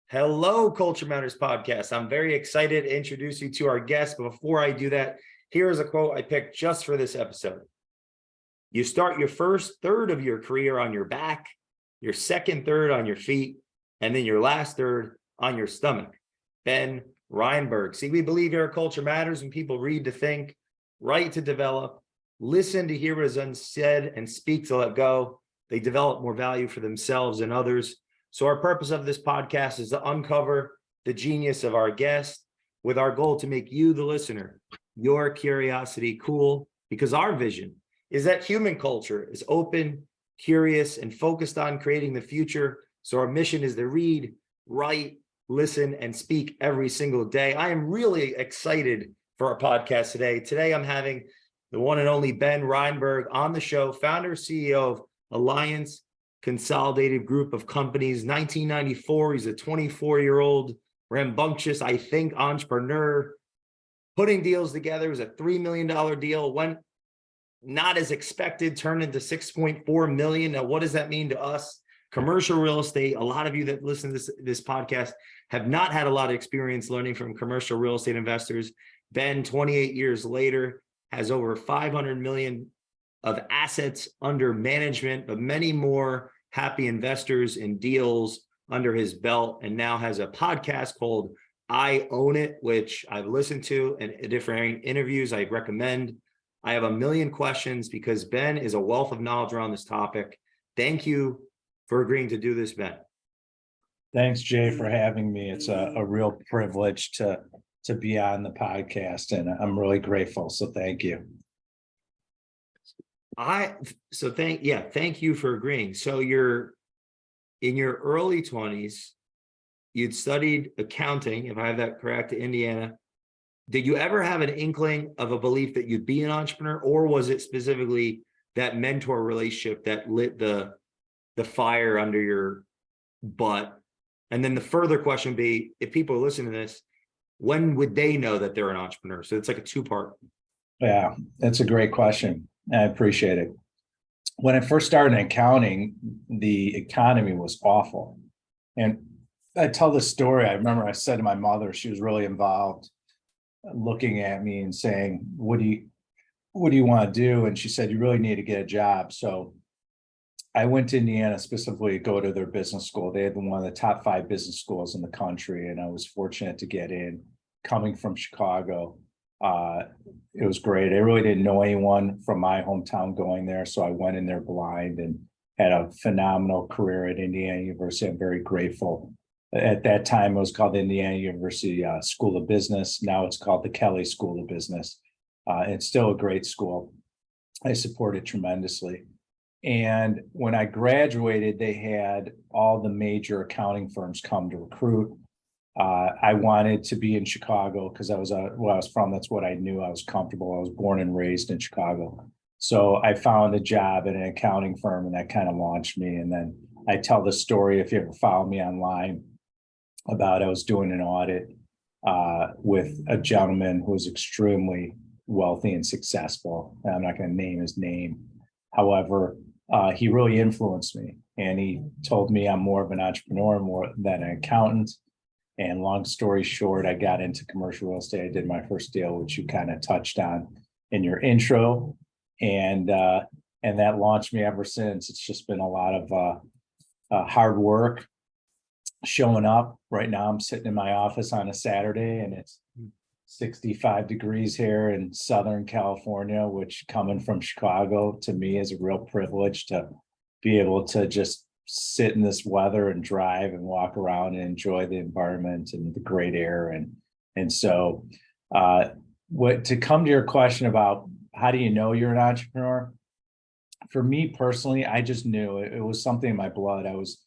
Hello, Culture Matters podcast. I'm very excited to introduce you to our guest. But before I do that, here is a quote I picked just for this episode. You start your first third of your career on your back, your second third on your feet, and then your last third on your stomach. Ben Reinberg. See, we believe here at Culture Matters when people read to think, write to develop, listen to hear what is unsaid, and speak to let go. They develop more value for themselves and others. So our purpose of this podcast is to uncover the genius of our guest with our goal to make you, the listener, your curiosity cool, because our vision is that human culture is open, curious, and focused on creating the future. So our mission is to read, write, listen, and speak every single day. I am really excited for our podcast today. Today, I'm having the one and only Ben Reinberg on the show, founder, CEO of Alliance Consolidated group of companies. 1994, he's a 24-year-old rambunctious, I think, entrepreneur, putting deals together. It was a $3 million deal, went not as expected, turned into $6.4 million. Now, what does that mean to us? Commercial real estate. A lot of you that listen to this podcast have not had a lot of experience learning from commercial real estate investors. Ben, 28 years later, has over 500 million of assets under management, but many more happy investors and deals under his belt, and now has a podcast called I Own It, which I've listened to and different interviews I recommend. I have a million questions because Ben is a wealth of knowledge around this topic. Thank you for agreeing to do this, Ben. Thanks, Jay, for having me. It's a real privilege to be on the podcast, and I'm really grateful. So thank you. Thank you for agreeing. So you're in your early 20s, you'd studied accounting, if I have that correct, at Indiana. Did you ever have an inkling of a belief that you'd be an entrepreneur, or was it specifically that mentor relationship that lit the fire under your butt? And then the further question would be, if people are listening to this, when would they know that they're an entrepreneur? So it's like a two-part. Yeah, that's a great question. I appreciate it. When I first started in accounting, the economy was awful. And I tell this story. I remember I said to my mother, she was really involved, looking at me and saying, what do you want to do? And she said, you really need to get a job. So I went to Indiana specifically to go to their business school. They had one of the top 5 business schools in the country, and I was fortunate to get in. Coming from Chicago, it was great. I really didn't know anyone from my hometown going there, so I went in there blind and had a phenomenal career at Indiana University. I'm very grateful. At that time, it was called the Indiana University School of Business. Now it's called the Kelley School of Business. It's still a great school. I support it tremendously. And when I graduated, they had all the major accounting firms come to recruit. I wanted to be in Chicago because I was where I was from. That's what I knew. I was comfortable. I was born and raised in Chicago. So I found a job at an accounting firm, and that kind of launched me. And then I tell the story, if you ever follow me online, about I was doing an audit with a gentleman who was extremely wealthy and successful. And I'm not going to name his name. However, he really influenced me, and he told me I'm more of an entrepreneur more than an accountant. And long story short, I got into commercial real estate. I did my first deal, which you kind of touched on in your intro, and that launched me ever since. It's just been a lot of hard work, showing up. Right now, I'm sitting in my office on a Saturday, and it's 65 degrees here in Southern California, which, coming from Chicago, to me is a real privilege to be able to just sit in this weather and drive and walk around and enjoy the environment and the great air. And so to come to your question about how do you know you're an entrepreneur? For me personally, I just knew it was something in my blood. I was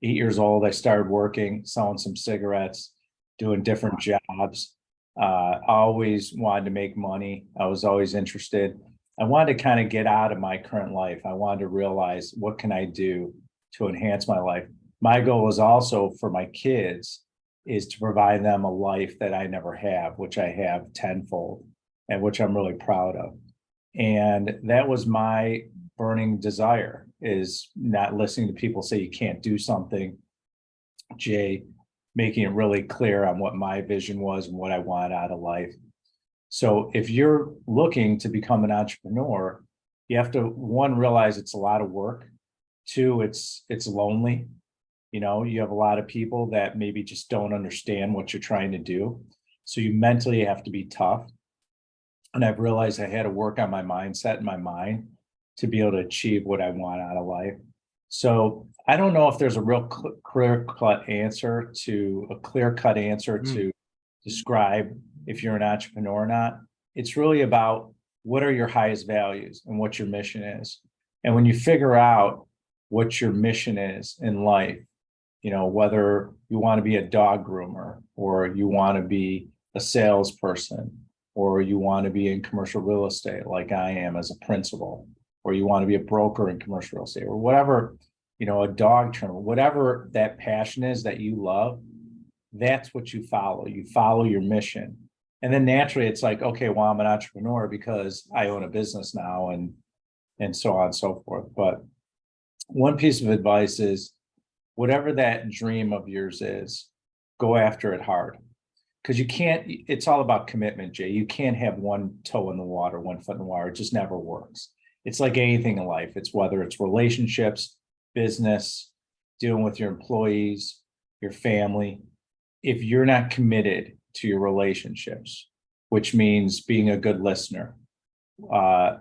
8 years old. I started working, selling some cigarettes, doing different jobs. I always wanted to make money. I was always interested. I wanted to kind of get out of my current life. I wanted to realize, what can I do to enhance my life? My goal was also for my kids is to provide them a life that I never have, which I have tenfold, and which I'm really proud of. And that was my burning desire, is not listening to people say you can't do something. Jay, making it really clear on what my vision was and what I want out of life. So if you're looking to become an entrepreneur, you have to, one, realize it's a lot of work. Two, it's lonely. You have a lot of people that maybe just don't understand what you're trying to do. So you mentally have to be tough. And I've realized I had to work on my mindset and my mind to be able to achieve what I want out of life. So I don't know if there's a real clear-cut answer to describe if you're an entrepreneur or not. It's really about what are your highest values and what your mission is. And when you figure out what your mission is in life, whether you want to be a dog groomer or you want to be a salesperson or you want to be in commercial real estate like I am as a principal, or you want to be a broker in commercial real estate or whatever, a dog trimmer, whatever that passion is that you love, that's what you follow. You follow your mission. And then naturally it's like, okay, well, I'm an entrepreneur because I own a business now and so on and so forth. But one piece of advice is whatever that dream of yours is, go after it hard. Because it's all about commitment, Jay. You can't have one toe in the water, one foot in the water. It just never works. It's like anything in life. It's whether it's relationships, business, dealing with your employees, your family. If you're not committed to your relationships, which means being a good listener,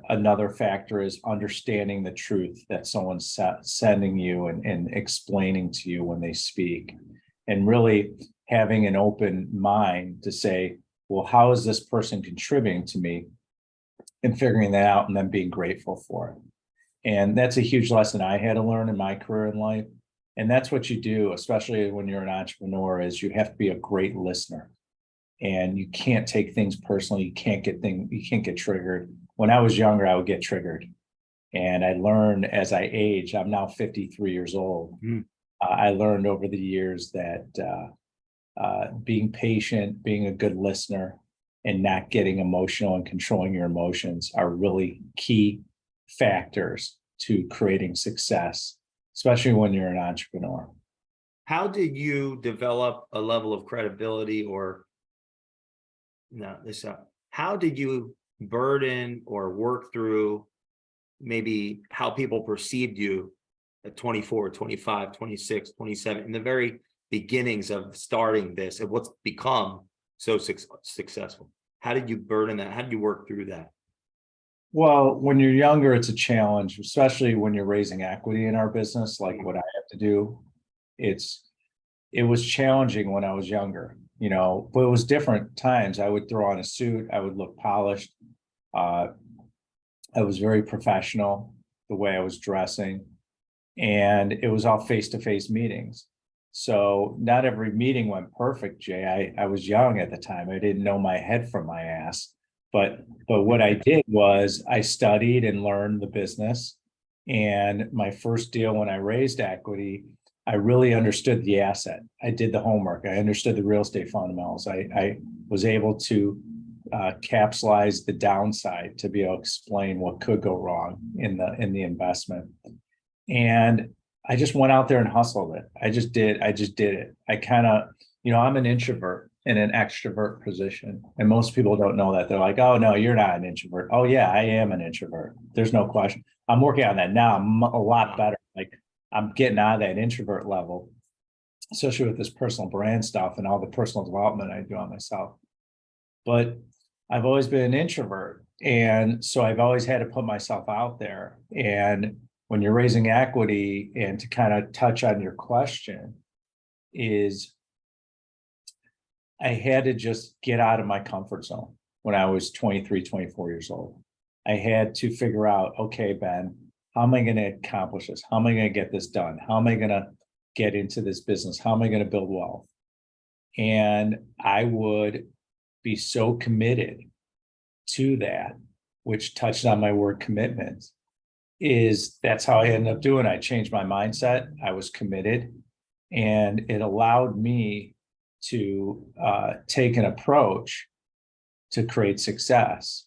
another factor is understanding the truth that someone's sending you and explaining to you when they speak, and really having an open mind to say, well, how is this person contributing to me, and figuring that out and then being grateful for it. And that's a huge lesson I had to learn in my career in life. And that's what you do, especially when you're an entrepreneur, is you have to be a great listener. And you can't take things personally. You can't get triggered. When I was younger, I would get triggered. And I learned as I age, I'm now 53 years old. I learned over the years that being patient, being a good listener, and not getting emotional and controlling your emotions are really key factors to creating success, especially when you're an entrepreneur. How did you develop a level of credibility how did you burden or work through maybe how people perceived you at 24, 25, 26, 27, in the very beginnings of starting this and what's become so successful? How did you burden that? How did you work through that? Well, when you're younger, it's a challenge, especially when you're raising equity in our business, like what I have to do. It was challenging when I was younger, but it was different times. I would throw on a suit, I would look polished. I was very professional the way I was dressing, and it was all face-to-face meetings. So not every meeting went perfect, Jay. I was young at the time. I didn't know my head from my ass. But what I did was I studied and learned the business. And my first deal when I raised equity, I really understood the asset. I did the homework. I understood the real estate fundamentals. I was able to capsulize the downside to be able to explain what could go wrong in the investment. And I just went out there and hustled it. I just did it. I kind of, I'm an introvert in an extrovert position. And most people don't know that. They're like, oh, no, you're not an introvert. Oh, yeah, I am an introvert. There's no question. I'm working on that now. I'm a lot better. Like, I'm getting out of that introvert level, especially with this personal brand stuff and all the personal development I do on myself. But I've always been an introvert. And so I've always had to put myself out there. And when you're raising equity, and to kind of touch on your question, is I had to just get out of my comfort zone when I was 23, 24 years old. I had to figure out, okay, Ben, how am I going to accomplish this? How am I going to get this done? How am I going to get into this business? How am I going to build wealth? And I would be so committed to that, which touched on my word commitment. That's how I ended up doing it. I changed my mindset. I was committed, and it allowed me to take an approach to create success.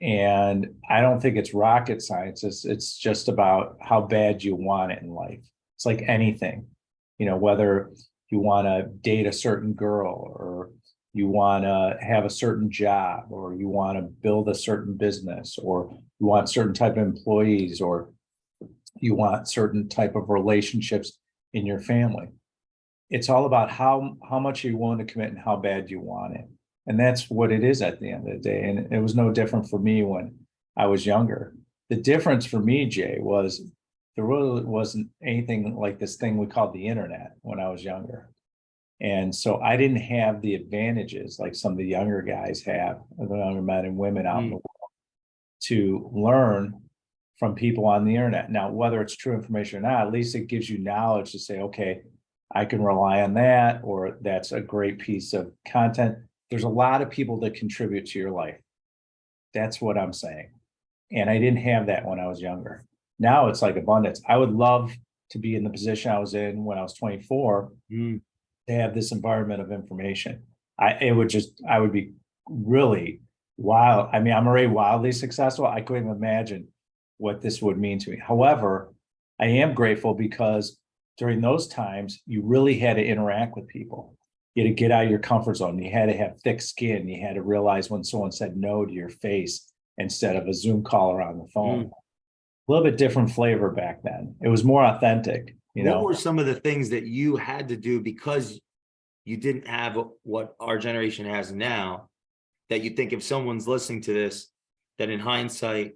And I don't think it's rocket science. It's just about how bad you want it in life. It's like anything, whether you want to date a certain girl, or you want to have a certain job, or you want to build a certain business, or you want certain type of employees, or you want certain type of relationships in your family. It's all about how much you want to commit and how bad you want it. And that's what it is at the end of the day. And it was no different for me when I was younger. The difference for me, Jay, was there really wasn't anything like this thing we called the internet when I was younger. And so I didn't have the advantages like some of the younger guys have, the younger men and women out in the world, to learn from people on the internet. Now, whether it's true information or not, at least it gives you knowledge to say, okay, I can rely on that, or that's a great piece of content. There's a lot of people that contribute to your life. That's what I'm saying. And I didn't have that when I was younger. Now it's like abundance. I would love to be in the position I was in when I was 24 to have this environment of information. I would be really wild. I mean, I'm already wildly successful. I couldn't even imagine what this would mean to me. However, I am grateful because during those times, you really had to interact with people. You had to get out of your comfort zone. You had to have thick skin. You had to realize when someone said no to your face instead of a Zoom call or on the phone. A little bit different flavor back then. It was more authentic. What were some of the things that you had to do because you didn't have what our generation has now, that you think if someone's listening to this, that in hindsight,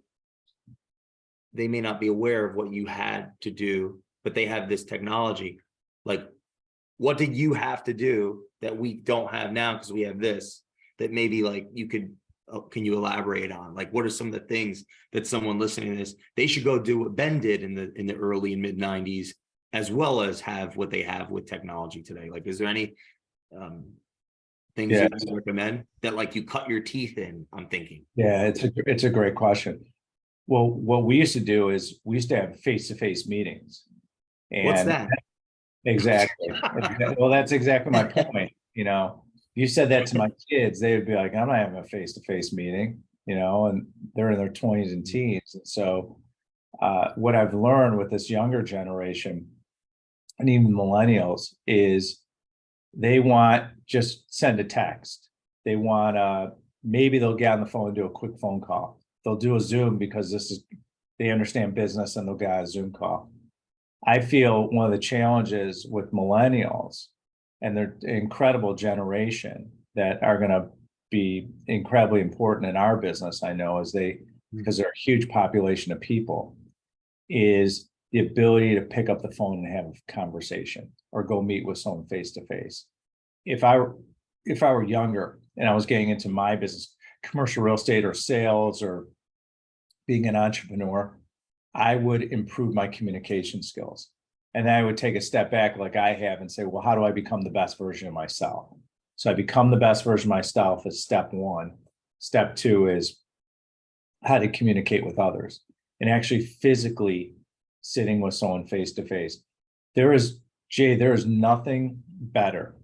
they may not be aware of what you had to do, but they have this technology? Like, what did you have to do that we don't have now because we have this, that maybe like you could, can you elaborate on? Like, what are some of the things that someone listening to this, they should go do what Ben did in the early and mid 90s, as well as have what they have with technology today? Like, is there any things you would recommend that like you cut your teeth in? I'm thinking. Yeah, it's a great question. Well, what we used to do is we used to have face-to-face meetings. And what's that? Exactly. Well, that's exactly my point. You said that to my kids, they would be like, I'm not having a face-to-face meeting, and they're in their 20s and teens. And so what I've learned with this younger generation and even millennials is they want just send a text. They want maybe they'll get on the phone and do a quick phone call. They'll do a Zoom because they understand business, and they'll get a Zoom call. I feel one of the challenges with millennials and their incredible generation that are going to be incredibly important in our business, I know, because they're a huge population of people, is the ability to pick up the phone and have a conversation or go meet with someone face to face. If I were younger and I was getting into my business, commercial real estate or sales or being an entrepreneur, I would improve my communication skills. And then I would take a step back like I have and say, well, how do I become the best version of myself? So I become the best version of myself is step one. Step two is how to communicate with others and actually physically sitting with someone face to face. There is nothing better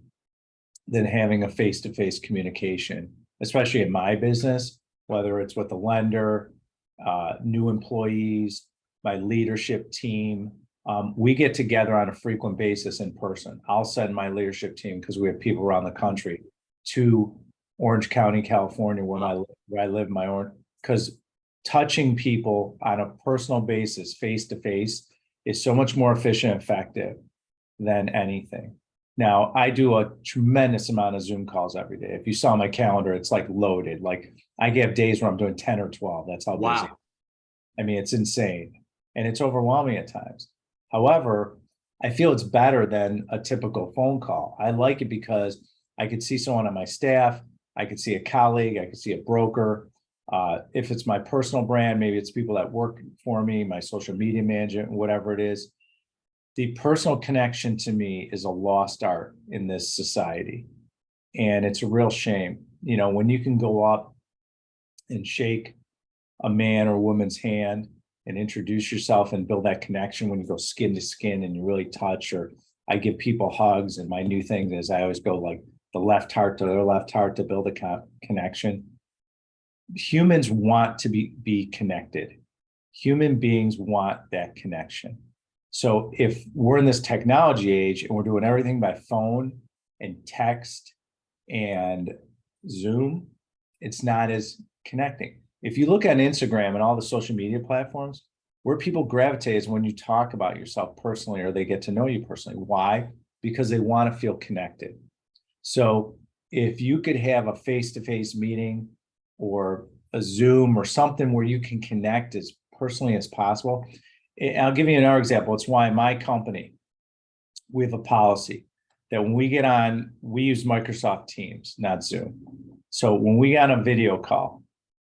than having a face-to-face communication, especially in my business, whether it's with a lender, new employees, my leadership team. We get together on a frequent basis in person. I'll send my leadership team, because we have people around the country, to Orange County, California, where I live, because touching people on a personal basis, face to face, is so much more efficient and effective than anything. Now, I do a tremendous amount of Zoom calls every day. If you saw my calendar, it's like loaded. Like I have days where I'm doing 10 or 12. That's how busy. I mean, it's insane. And it's overwhelming at times. However, I feel it's better than a typical phone call. I like it because I could see someone on my staff. I could see a colleague. I could see a broker. If it's my personal brand, maybe it's people that work for me, my social media management, whatever it is. The personal connection to me is a lost art in this society. And it's a real shame. When you can go up and shake a man or woman's hand and introduce yourself and build that connection, when you go skin to skin and you really touch, or I give people hugs, and my new thing is I always go like the left heart to their left heart to build a connection. Humans want to be connected. Human beings want that connection. So if we're in this technology age and we're doing everything by phone and text and Zoom, it's not as connecting. If you look on Instagram and all the social media platforms, where people gravitate is when you talk about yourself personally or they get to know you personally. Why? Because they want to feel connected. So if you could have a face-to-face meeting or a Zoom or something where you can connect as personally as possible. I'll give you another example. It's why my company, we have a policy that when we get on, we use Microsoft Teams, not Zoom. So when we get on a video call,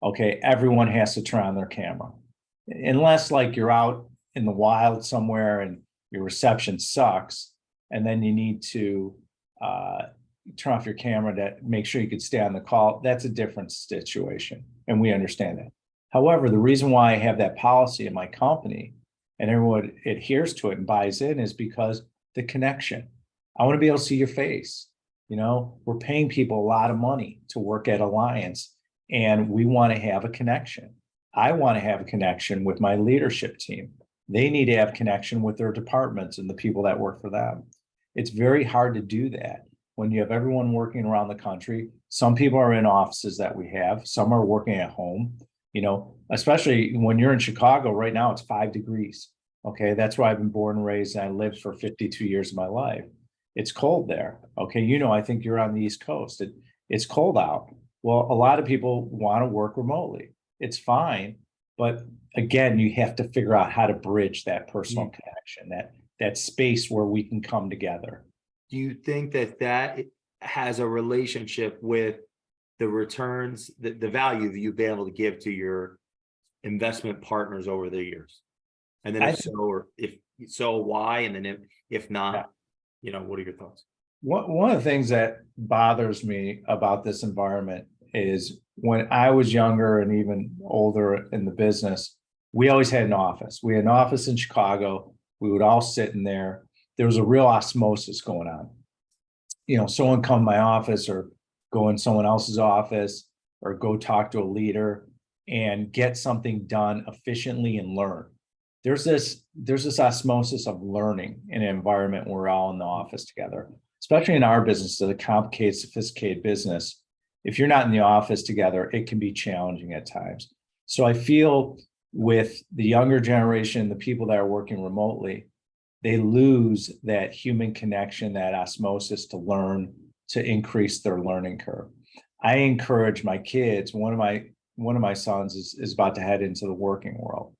okay, everyone has to turn on their camera. Unless like you're out in the wild somewhere and your reception sucks, and then you need to turn off your camera to make sure you could stay on the call. That's a different situation, and we understand that. However, the reason why I have that policy in my company and everyone adheres to it and buys in is because the connection. I want to be able to see your face. You know, we're paying people a lot of money to work at Alliance, and we want to have a connection. I want to have a connection with my leadership team. They need to have connection with their departments and the people that work for them. It's very hard to do that when you have everyone working around the country. Some people are in offices that we have, some are working at home, you know, especially when you're in Chicago right now, it's 5 degrees. Okay, that's where I've been born and raised, and I lived for 52 years of my life. It's cold there. Okay, you know, I think you're on the East Coast. It's cold out. Well, a lot of people want to work remotely. It's fine, but again, you have to figure out how to bridge that personal connection, that space where we can come together. Do you think that has a relationship with the returns, the value that you've been able to give to your investment partners over the years? And then if so, why? And then if not, you know, what are your thoughts? One of the things that bothers me about this environment is when I was younger and even older in the business, we always had an office. We had an office in Chicago. We would all sit in there. There was a real osmosis going on. You know, someone come to my office or go in someone else's office or go talk to a leader and get something done efficiently and learn. There's this osmosis of learning in an environment where we're all in the office together, especially in our business, a complicated, sophisticated business. If you're not in the office together, it can be challenging at times. So I feel with the younger generation, the people that are working remotely, they lose that human connection, that osmosis to learn, to increase their learning curve. I encourage my kids. One of my sons is about to head into the working world,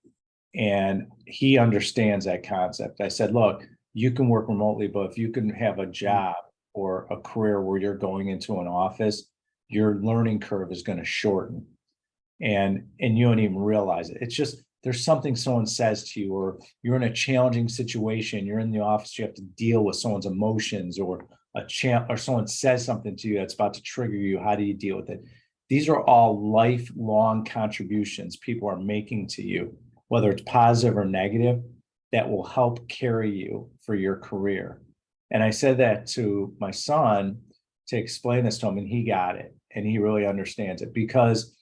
and he understands that concept. I said, look, you can work remotely, but if you can have a job or a career where you're going into an office, your learning curve is going to shorten, and you don't even realize it. It's just, there's something someone says to you, or you're in a challenging situation, you're in the office, you have to deal with someone's emotions, or or someone says something to you that's about to trigger you. How do you deal with it? These are all lifelong contributions people are making to you, whether it's positive or negative, that will help carry you for your career. And I said that to my son to explain this to him, and he got it, and he really understands it, because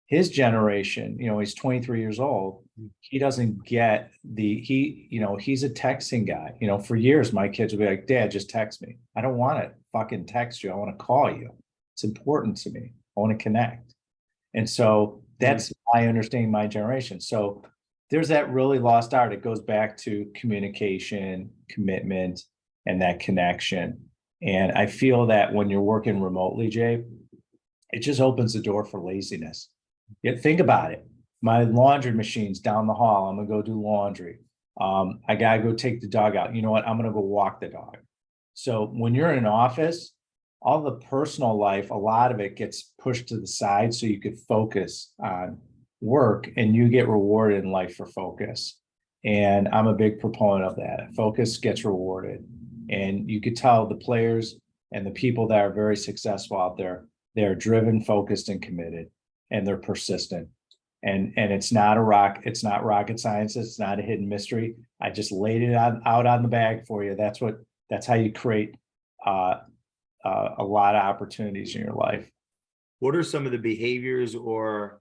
his generation, you know, he's 23 years old. He doesn't get he's a texting guy. You know, for years, my kids would be like, Dad, just text me. I don't want to fucking text you. I want to call you. It's important to me. I want to connect. And so that's my understanding, my generation. So there's that really lost art. It goes back to communication, commitment, and that connection. And I feel that when you're working remotely, Jay, it just opens the door for laziness. Yeah, think about it. My laundry machine's down the hall. I'm gonna go do laundry. I gotta go take the dog out. You know what? I'm gonna go walk the dog. So when you're in an office, all the personal life, a lot of it gets pushed to the side so you could focus on work, and you get rewarded in life for focus. And I'm a big proponent of that. Focus gets rewarded. And you could tell the players and the people that are very successful out there, they're driven, focused, and committed, and they're persistent. And it's not rocket science. It's not a hidden mystery. I just laid it out on the bag for you. That's how you create a lot of opportunities in your life. What are some of the behaviors or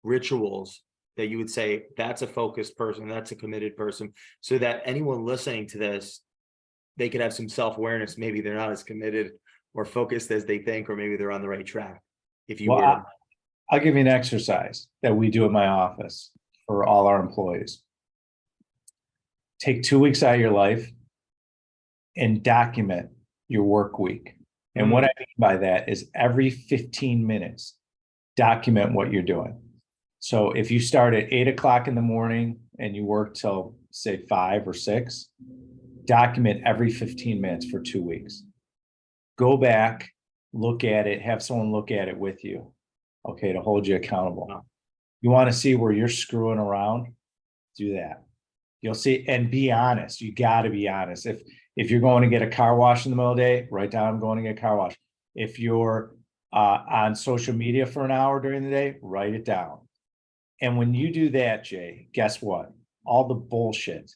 rituals that you would say that's a focused person, that's a committed person, so that anyone listening to this, they could have some self-awareness? Maybe they're not as committed or focused as they think, or maybe they're on the right track. If you Well, were, I'll give you an exercise that we do at my office for all our employees. Take 2 weeks out of your life and document your work week. And what I mean by that is every 15 minutes, document what you're doing. So if you start at 8 o'clock in the morning and you work till say 5 or 6, document every 15 minutes for 2 weeks. Go back, look at it, have someone look at it with you, okay, to hold you accountable. Wow. You want to see where you're screwing around? Do that. You'll see, and be honest. You got to be honest. If you're going to get a car wash in the middle of the day, write down, I'm going to get a car wash. If you're on social media for an hour during the day, write it down. And when you do that, Jay, guess what? All the bullshit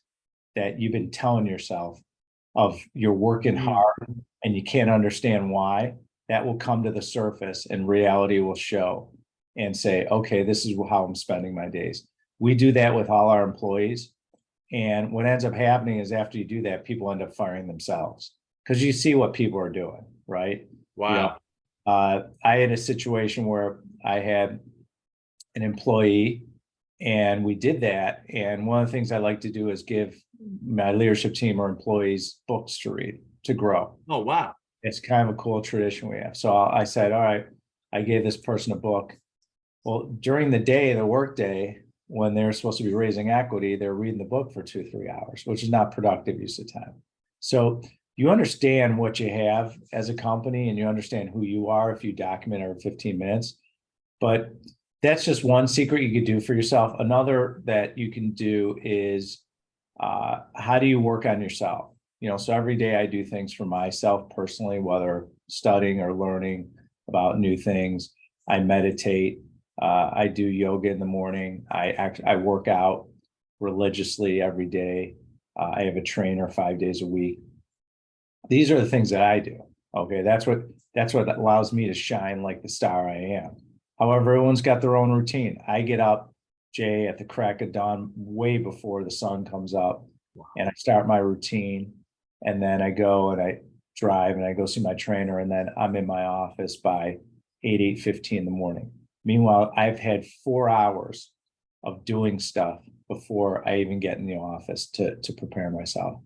that you've been telling yourself of you're working hard and you can't understand why, that will come to the surface and reality will show and say, okay, this is how I'm spending my days. We do that with all our employees. And what ends up happening is after you do that, people end up firing themselves because you see what people are doing, right? wow. I had a situation where I had an employee and we did that. And one of the things I like to do is give my leadership team or employees books to read to grow. Oh, wow. It's kind of a cool tradition we have. So I said, all right, I gave this person a book. Well, during the day, the work day, when they're supposed to be raising equity, they're reading the book for 2-3 hours, which is not productive use of time. So you understand what you have as a company and you understand who you are if you document every 15 minutes. But that's just one secret you could do for yourself. Another that you can do is how do you work on yourself? So every day I do things for myself personally, whether studying or learning about new things. I meditate. I do yoga in the morning. I work out religiously every day. I have a trainer 5 days a week. These are the things that I do. Okay, that's what allows me to shine like the star I am. However, everyone's got their own routine. I get up, Jay, at the crack of dawn, way before the sun comes up, and I start my routine. And then I go and I drive and I go see my trainer, and then I'm in my office by 8:15 in the morning. Meanwhile, I've had 4 hours of doing stuff before I even get in the office to prepare myself.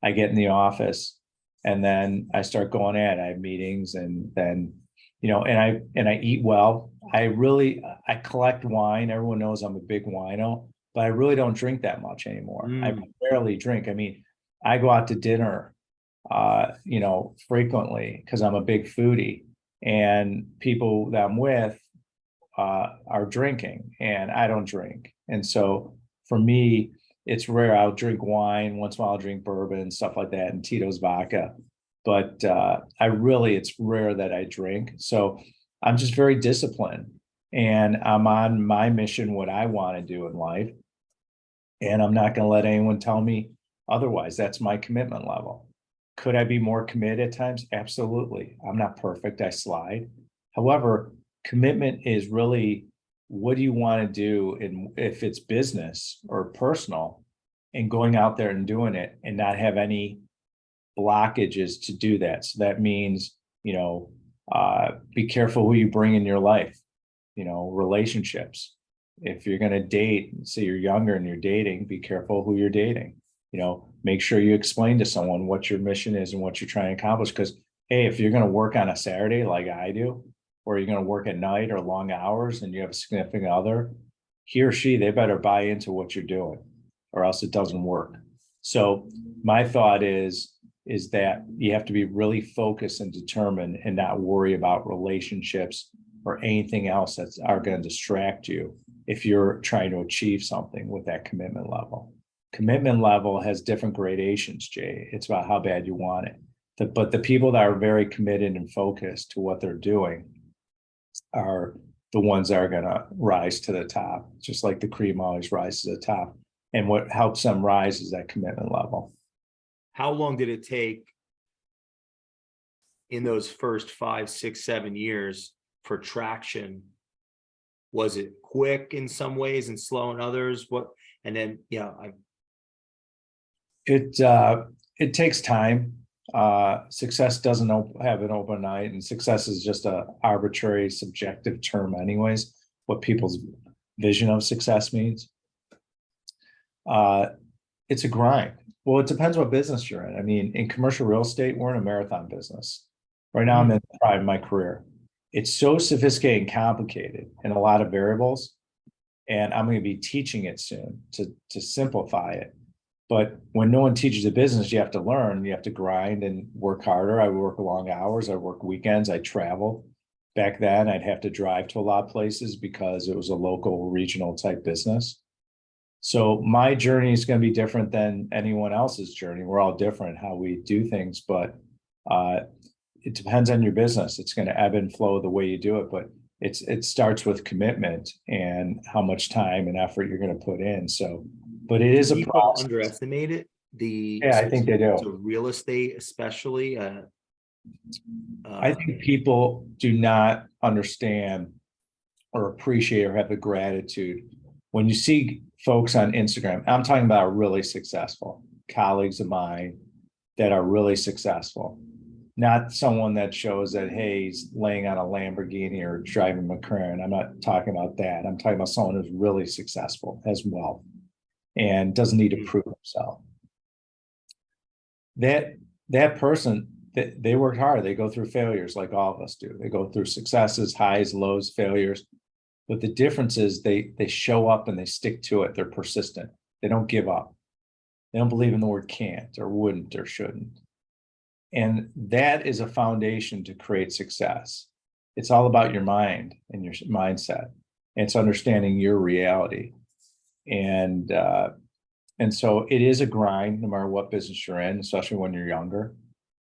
I get in the office and then I start going at it. I have meetings and then, and I eat well. I collect wine. Everyone knows I'm a big wino, but I really don't drink that much anymore. I barely drink. I mean, I go out to dinner, frequently because I'm a big foodie, and people that I'm with are drinking and I don't drink. And so for me, it's rare. I'll drink wine once in a while, I'll drink bourbon, stuff like that, and Tito's vodka. But it's rare that I drink. So I'm just very disciplined and I'm on my mission, what I want to do in life. And I'm not going to let anyone tell me otherwise. That's my commitment level. Could I be more committed at times? Absolutely. I'm not perfect. I slide. However, commitment is really what do you want to do, and if it's business or personal, and going out there and doing it and not have any blockages to do that. So that means, be careful who you bring in your life, relationships. If you're going to date, say you're younger and you're dating, be careful who you're dating. Make sure you explain to someone what your mission is and what you're trying to accomplish. Because, hey, if you're going to work on a Saturday like I do, or you're going to work at night or long hours and you have a significant other, he or she, they better buy into what you're doing or else it doesn't work. So my thought is that you have to be really focused and determined and not worry about relationships or anything else that's are going to distract you if you're trying to achieve something with that commitment level. Commitment level has different gradations, Jay. It's about how bad you want it. But the people that are very committed and focused to what they're doing are the ones that are going to rise to the top, just like the cream always rises to the top. And what helps them rise is that commitment level. How long did it take in those first 5, 6, 7 years for traction? Was it quick in some ways and slow in others? And then, It takes time. Success doesn't happen overnight, and success is just a arbitrary, subjective term, anyways. What people's vision of success means. It's a grind. Well, it depends what business you're in. I mean, in commercial real estate, we're in a marathon business. Right now, I'm in the prime of my career. It's so sophisticated and complicated, and a lot of variables. And I'm going to be teaching it soon to simplify it. But when no one teaches a business, you have to learn, you have to grind and work harder. I work long hours, I work weekends, I travel. Back then, I'd have to drive to a lot of places because it was a local, regional type business. So my journey is going to be different than anyone else's journey. We're all different how we do things, but it depends on your business. It's going to ebb and flow the way you do it, but it starts with commitment and how much time and effort you're going to put in. So, but it is a process. Underestimate it. I think they do. So real estate, especially. I think people do not understand or appreciate or have the gratitude when you see folks on Instagram. I'm talking about really successful colleagues of mine that are really successful, not someone that shows that, hey, he's laying on a Lamborghini or driving a McLaren. I'm not talking about that. I'm talking about someone who's really successful, has wealth, and doesn't need to prove himself. That person, they work hard. They go through failures like all of us do. They go through successes, highs, lows, failures. But the difference is they show up and they stick to it. They're persistent. They don't give up. They don't believe in the word can't or wouldn't or shouldn't. And that is a foundation to create success. It's all about your mind and your mindset. And it's understanding your reality. And so it is a grind no matter what business you're in, especially when you're younger.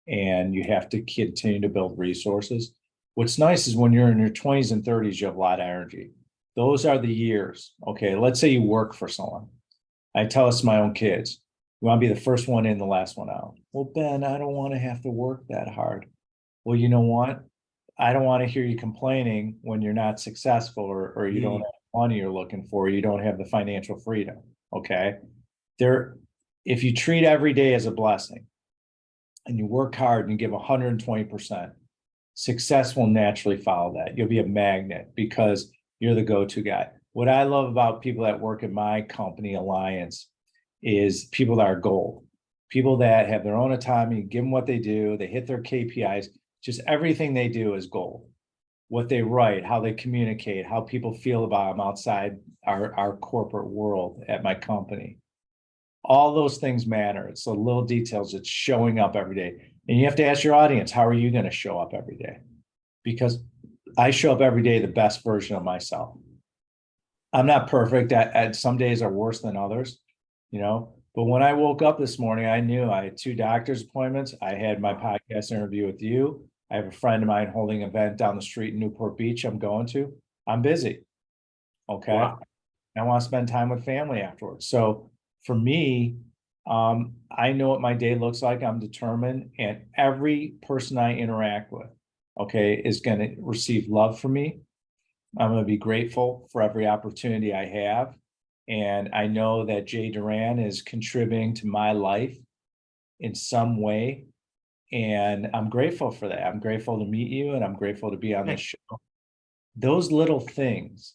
And you have to continue to build resources. What's nice is when you're in your 20s and 30s, you have a lot of energy. Those are the years. Okay, let's say you work for someone. I tell this to my own kids. You want to be the first one in, the last one out. Well, Ben, I don't want to have to work that hard. Well, you know what? I don't want to hear you complaining when you're not successful or you don't have the money you're looking for. You don't have the financial freedom. Okay. If you treat every day as a blessing and you work hard and you give 120%, success will naturally follow that. You'll be a magnet because you're the go-to guy. What I love about people that work in my company, Alliance, is people that are gold, people that have their own autonomy, give them what they do, they hit their KPIs, just everything they do is gold. What they write, how they communicate, how people feel about them outside our corporate world at my company. All those things matter. It's the little details. It's showing up every day. And you have to ask your audience, how are you going to show up every day? Because I show up every day the best version of myself. I'm not perfect. Some days are worse than others, but when I woke up this morning, I knew I had 2 doctor's appointments. I had my podcast interview with you. I have a friend of mine holding an event down the street in Newport Beach I'm going to. I'm busy. Okay. Wow. I want to spend time with family afterwards. So for me, I know what my day looks like. I'm determined, and every person I interact with, is going to receive love from me. I'm going to be grateful for every opportunity I have. And I know that Jay Doran is contributing to my life in some way. And I'm grateful for that. I'm grateful to meet you, and I'm grateful to be on this show. Those little things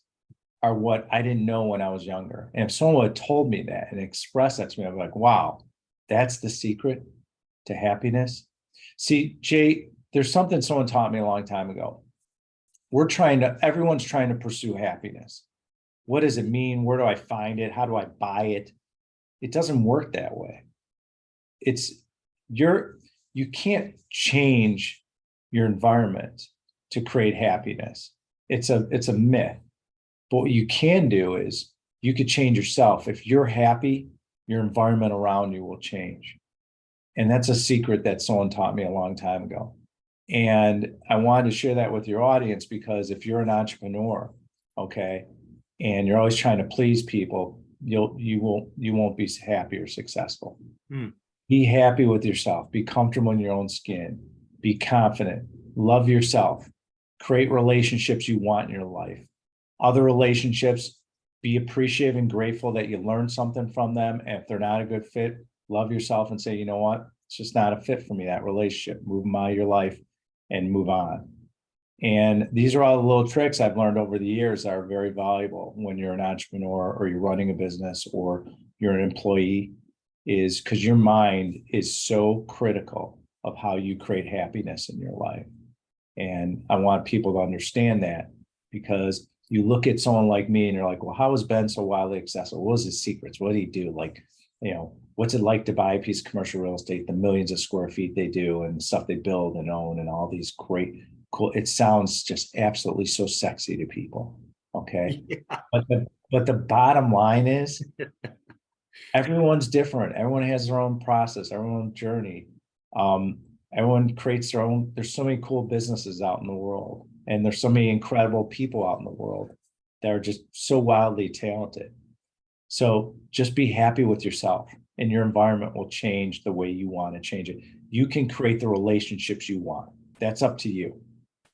are what I didn't know when I was younger. And if someone had told me that and expressed that to me, I'm like, wow, that's the secret to happiness. See, Jay, there's something someone taught me a long time ago. Everyone's trying to pursue happiness. What does it mean? Where do I find it? How do I buy it? It doesn't work that way. You can't change your environment to create happiness. It's a myth. But what you can do is you could change yourself. If you're happy, your environment around you will change. And that's a secret that someone taught me a long time ago. And I wanted to share that with your audience because if you're an entrepreneur, and you're always trying to please people, you won't be happy or successful. Be happy with yourself. Be comfortable in your own skin. Be confident. Love yourself. Create relationships you want in your life. Other relationships, be appreciative and grateful that you learned something from them. And if they're not a good fit, love yourself and say, you know what, it's just not a fit for me, that relationship. Move them out of your life and move on. And these are all the little tricks I've learned over the years that are very valuable when you're an entrepreneur or you're running a business or you're an employee, is because your mind is so critical of how you create happiness in your life. And I want people to understand that, because you look at someone like me and you're like, well, how was Ben so wildly successful? What was his secrets? What did he do? Like, what's it like to buy a piece of commercial real estate, the millions of square feet they do and stuff they build and own and all these great, cool, it sounds just absolutely so sexy to people. Okay. Yeah. But the bottom line is everyone's different. Everyone has their own process, their own journey. Everyone creates their own. There's so many cool businesses out in the world, and there's so many incredible people out in the world that are just so wildly talented. So just be happy with yourself, and your environment will change the way you want to change it. You can create the relationships you want. That's up to you.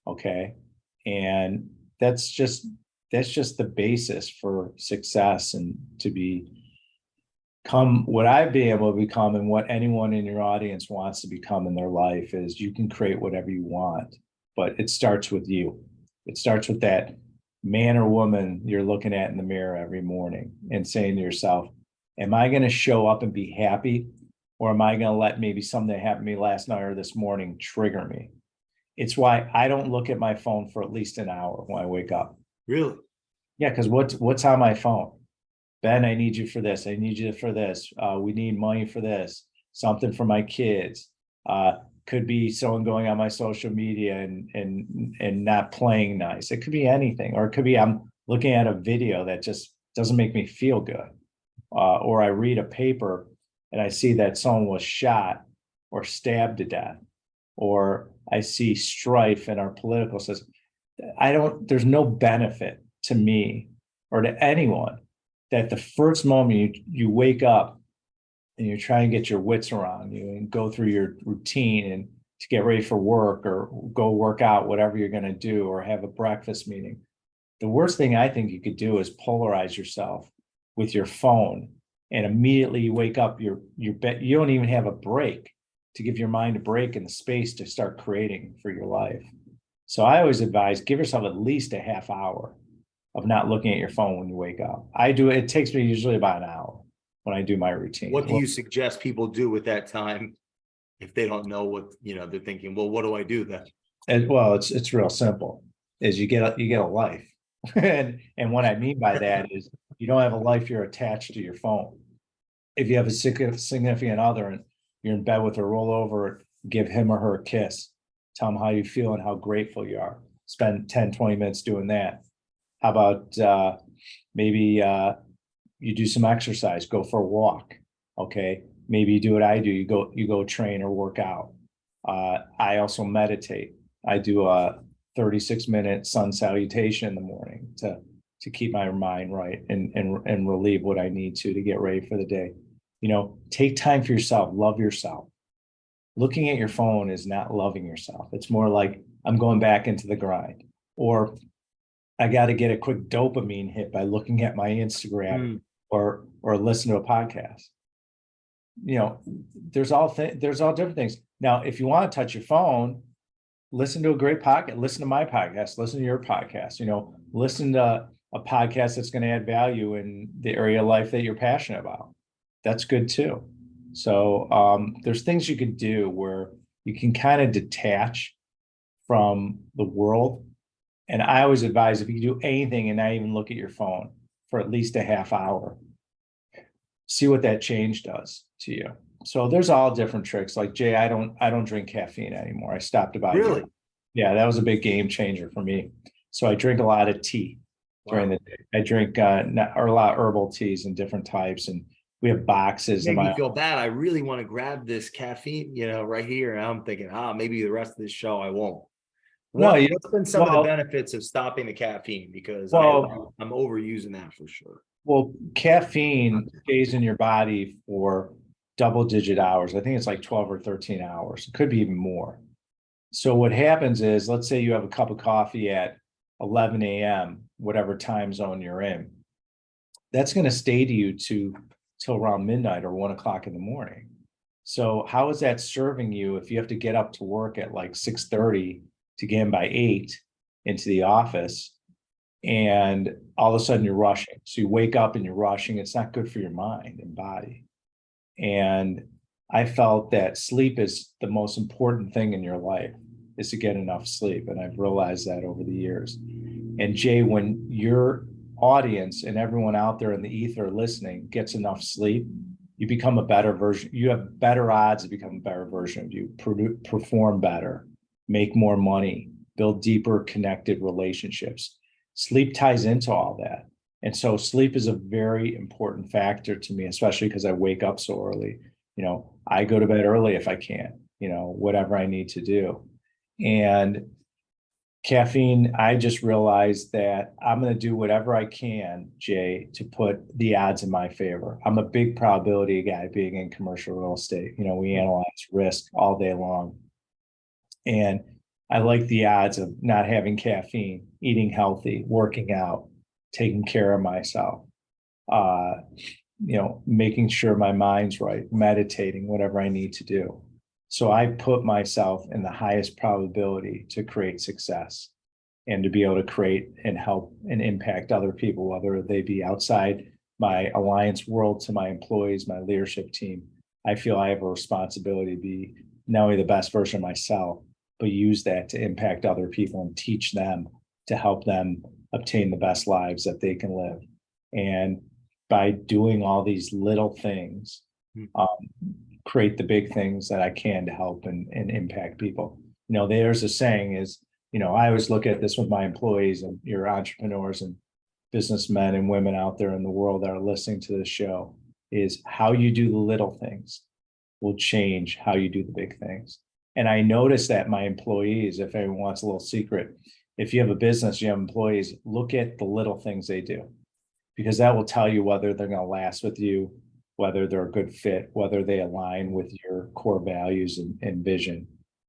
Okay. And that's just the basis for success, and to become what I've been able to become, and what anyone in your audience wants to become in their life, is you can create whatever you want, but it starts with you. It starts with that man or woman you're looking at in the mirror every morning and saying to yourself, am I going to show up and be happy? Or am I going to let maybe something that happened to me last night or this morning trigger me? It's why I don't look at my phone for at least an hour when I wake up. Really? Yeah, because what's on my phone? Ben, I need you for this. I need you for this. We need money for this. Something for my kids. Could be someone going on my social media and not playing nice. It could be anything, or it could be I'm looking at a video that just doesn't make me feel good. Or I read a paper and I see that someone was shot or stabbed to death, or I see strife in our political system. There's no benefit to me or to anyone that the first moment you wake up and you're trying to get your wits around you and go through your routine and to get ready for work or go work out, whatever you're going to do, or have a breakfast meeting. The worst thing I think you could do is polarize yourself with your phone, and immediately you wake up, you don't even have a break to give your mind a break and the space to start creating for your life. So I always advise, give yourself at least a half hour of not looking at your phone when you wake up. It takes me usually about an hour when I do my routine. What do you suggest people do with that time if they don't know what, they're thinking, well, what do I do then? And well, it's real simple. Is you get a life. and what I mean by that is you don't have a life, you're attached to your phone. If you have a significant other and you're in bed with her, roll over, give him or her a kiss, tell them how you feel and how grateful you are. Spend 10, 20 minutes doing that. How about maybe you do some exercise, go for a walk. Okay. Maybe you do what I do. You go train or work out. I also meditate. I do a 36-minute sun salutation in the morning to keep my mind right and relieve what I need to get ready for the day. Take time for yourself, love yourself. Looking at your phone is not loving yourself. It's more like I'm going back into the grind, or I got to get a quick dopamine hit by looking at my Instagram or listen to a podcast. There's all different things. Now, if you want to touch your phone, listen to a great podcast, listen to my podcast, listen to your podcast, listen to a podcast that's going to add value in the area of life that you're passionate about. That's good too. So there's things you can do where you can kind of detach from the world. And I always advise, if you do anything and not even look at your phone for at least a half hour, see what that change does to you. So there's all different tricks. Like Jay, I don't drink caffeine anymore. I stopped about Really? Yeah, that was a big game changer for me. So I drink a lot of tea during the day. I drink a lot of herbal teas and different types, and we have boxes. Make me feel bad. I really want to grab this caffeine, right here. And I'm thinking, maybe the rest of this show I won't. What's been some of the benefits of stopping the caffeine? Because I'm overusing that for sure. Well, caffeine stays in your body for double-digit hours. I think it's like 12 or 13 hours. It could be even more. So what happens is, let's say you have a cup of coffee at 11 a.m., whatever time zone you're in, that's going to stay to you till around midnight or 1 o'clock in the morning. So how is that serving you if you have to get up to work at like 6:30 to get in by 8 into the office, and all of a sudden you're rushing? So you wake up and you're rushing. It's not good for your mind and body. And I felt that sleep is the most important thing in your life, is to get enough sleep. And I've realized that over the years. And Jay, when your audience and everyone out there in the ether listening gets enough sleep, you become a better version. You have better odds to become a better version of you, perform better, make more money, build deeper connected relationships. Sleep ties into all that. And so sleep is a very important factor to me, especially because I wake up so early. I go to bed early if I can, whatever I need to do. And caffeine, I just realized that I'm going to do whatever I can, Jay, to put the odds in my favor. I'm a big probability guy being in commercial real estate. We analyze risk all day long. And I like the odds of not having caffeine, eating healthy, working out, taking care of myself, making sure my mind's right, meditating, whatever I need to do. So I put myself in the highest probability to create success and to be able to create and help and impact other people, whether they be outside my alliance world to my employees, my leadership team. I feel I have a responsibility to be not only the best version of myself, but use that to impact other people and teach them to help them obtain the best lives that they can live. And by doing all these little things, create the big things that I can to help and impact people. There's a saying is, I always look at this with my employees and your entrepreneurs and businessmen and women out there in the world that are listening to this show, is how you do the little things will change how you do the big things. And I notice that my employees, if anyone wants a little secret, if you have a business, you have employees, look at the little things they do, because that will tell you whether they're going to last with you, whether they're a good fit, whether they align with your core values and vision.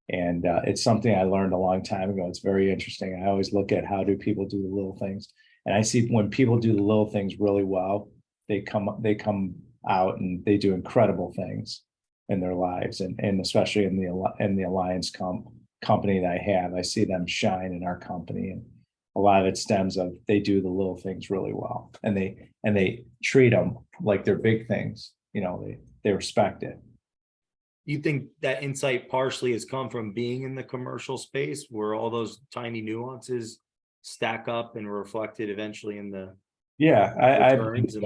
And it's something I learned a long time ago. It's very interesting. I always look at how do people do the little things. And I see when people do the little things really well, they come out and they do incredible things in their lives. And especially in the alliance company that I have, I see them shine in our company. And a lot of it stems of they do the little things really well, and they treat them like they're big things. They respect it. You think that insight partially has come from being in the commercial space, where all those tiny nuances stack up and are reflected eventually in the returns?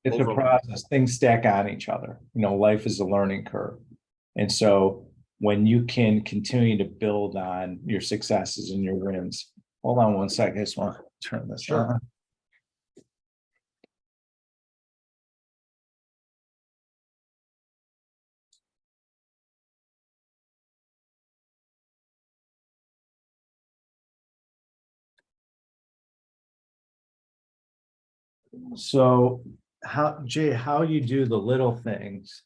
It's a process. Things stack on each other. Life is a learning curve, and so when you can continue to build on your successes and your wins. Hold on one second. I just want to turn this on. So how you do the little things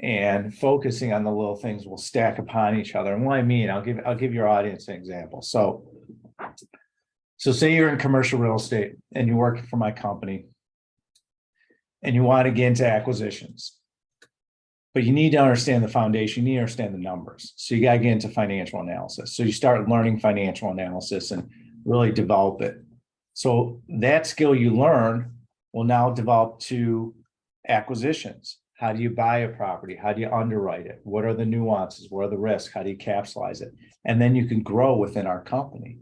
and focusing on the little things will stack upon each other. And what I mean, I'll give your audience an example. So say you're in commercial real estate and you're working for my company and you want to get into acquisitions, but you need to understand the foundation, you need to understand the numbers. So you got to get into financial analysis. So you start learning financial analysis and really develop it. So that skill you learn will now develop to acquisitions. How do you buy a property? How do you underwrite it? What are the nuances? What are the risks? How do you capitalize it? And then you can grow within our company.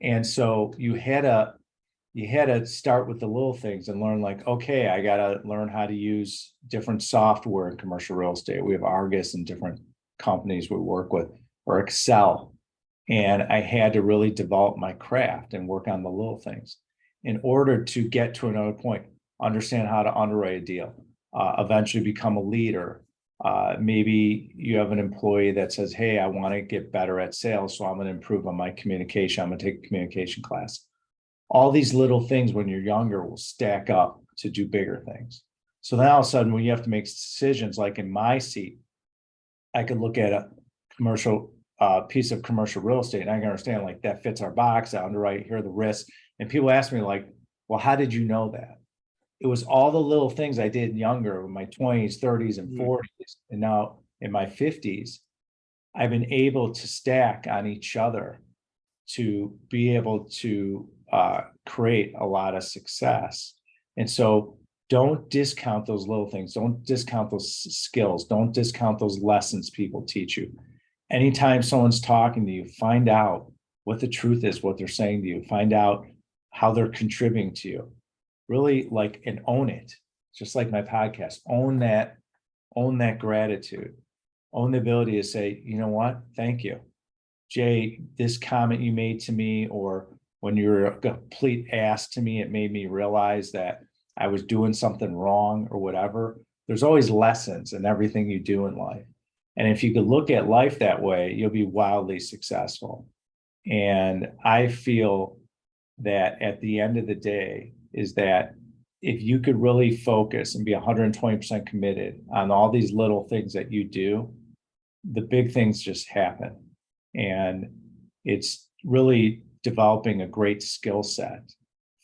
And so you had to start with the little things and learn, like, okay, I got to learn how to use different software in commercial real estate. We have Argus and different companies we work with, or Excel. And I had to really develop my craft and work on the little things in order to get to another point, understand how to underwrite a deal, eventually become a leader. Maybe you have an employee that says, hey, I want to get better at sales, so I'm going to improve on my communication. I'm going to take a communication class. All these little things when you're younger will stack up to do bigger things. So then all of a sudden, when you have to make decisions, like in my seat, I could look at a commercial piece of commercial real estate, and I can understand like that fits our box, I underwrite, here are the risks. And people ask me like, well, how did you know that? It was all the little things I did younger in my 20s, 30s, and 40s. And now in my 50s, I've been able to stack on each other to be able to create a lot of success. And so don't discount those little things. Don't discount those skills. Don't discount those lessons people teach you. Anytime someone's talking to you, find out what the truth is, what they're saying to you, find out how they're contributing to you. Really like, and own it. Just like my podcast, own that gratitude, own the ability to say, you know what? Thank you, Jay, this comment you made to me, or when you were a complete ass to me, it made me realize that I was doing something wrong or whatever. There's always lessons in everything you do in life. And if you could look at life that way, you'll be wildly successful. And I feel that at the end of the day is that if you could really focus and be 120% committed on all these little things that you do, the big things just happen. And it's really developing a great skill set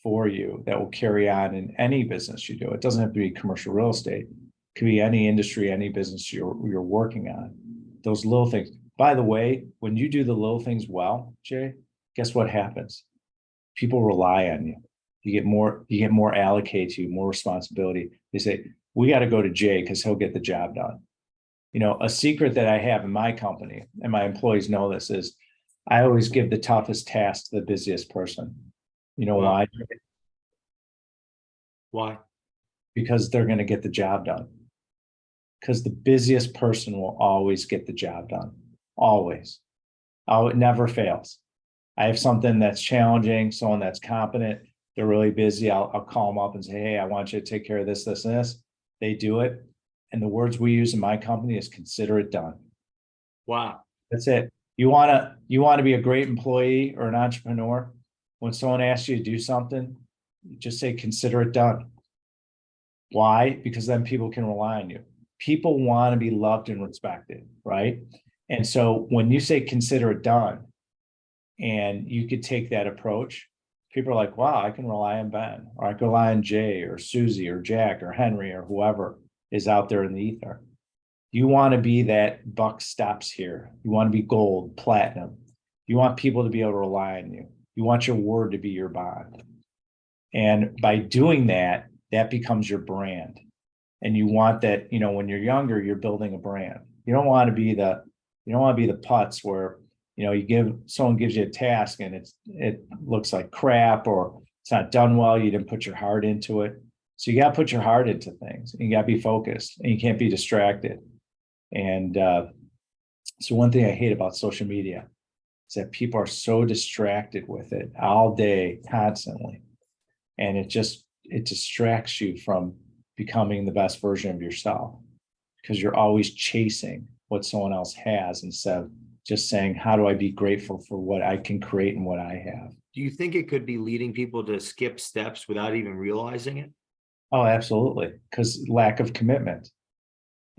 for you that will carry on in any business you do. It doesn't have to be commercial real estate. It could be any industry, any business you're working on. Those little things. By the way, when you do the little things well, Jay, guess what happens? People rely on you. You get more allocated to you, more responsibility. They say, we got to go to Jay because he'll get the job done. You know, a secret that I have in my company, and my employees know this, is I always give the toughest task to the busiest person. You know why? Why? Because they're going to get the job done. Because the busiest person will always get the job done. Always. Oh, it never fails. I have something that's challenging, someone that's competent, they're really busy. I'll call them up and say, hey, I want you to take care of this, this, and this. They do it. And the words we use in my company is consider it done. Wow. That's it. You want to be a great employee or an entrepreneur. When someone asks you to do something, just say, consider it done. Why? Because then people can rely on you. People want to be loved and respected, right? And so when you say consider it done, and you could take that approach, people are like, wow, I can rely on Ben, or I can rely on Jay or Susie or Jack or Henry or whoever is out there in the ether. You want to be that buck stops here. You want to be gold, platinum. You want people to be able to rely on you. You want your word to be your bond. And by doing that, that becomes your brand. And you want that, you know, when you're younger, you're building a brand. You don't want to be the putz where, you know, someone gives you a task and it looks like crap, or it's not done well. You didn't put your heart into it. So you got to put your heart into things, and you got to be focused, and you can't be distracted. And so one thing I hate about social media is that people are so distracted with it all day, constantly. And it distracts you from becoming the best version of yourself, because you're always chasing what someone else has instead of just saying, how do I be grateful for what I can create and what I have? Do you think it could be leading people to skip steps without even realizing it? Oh, absolutely. Because lack of commitment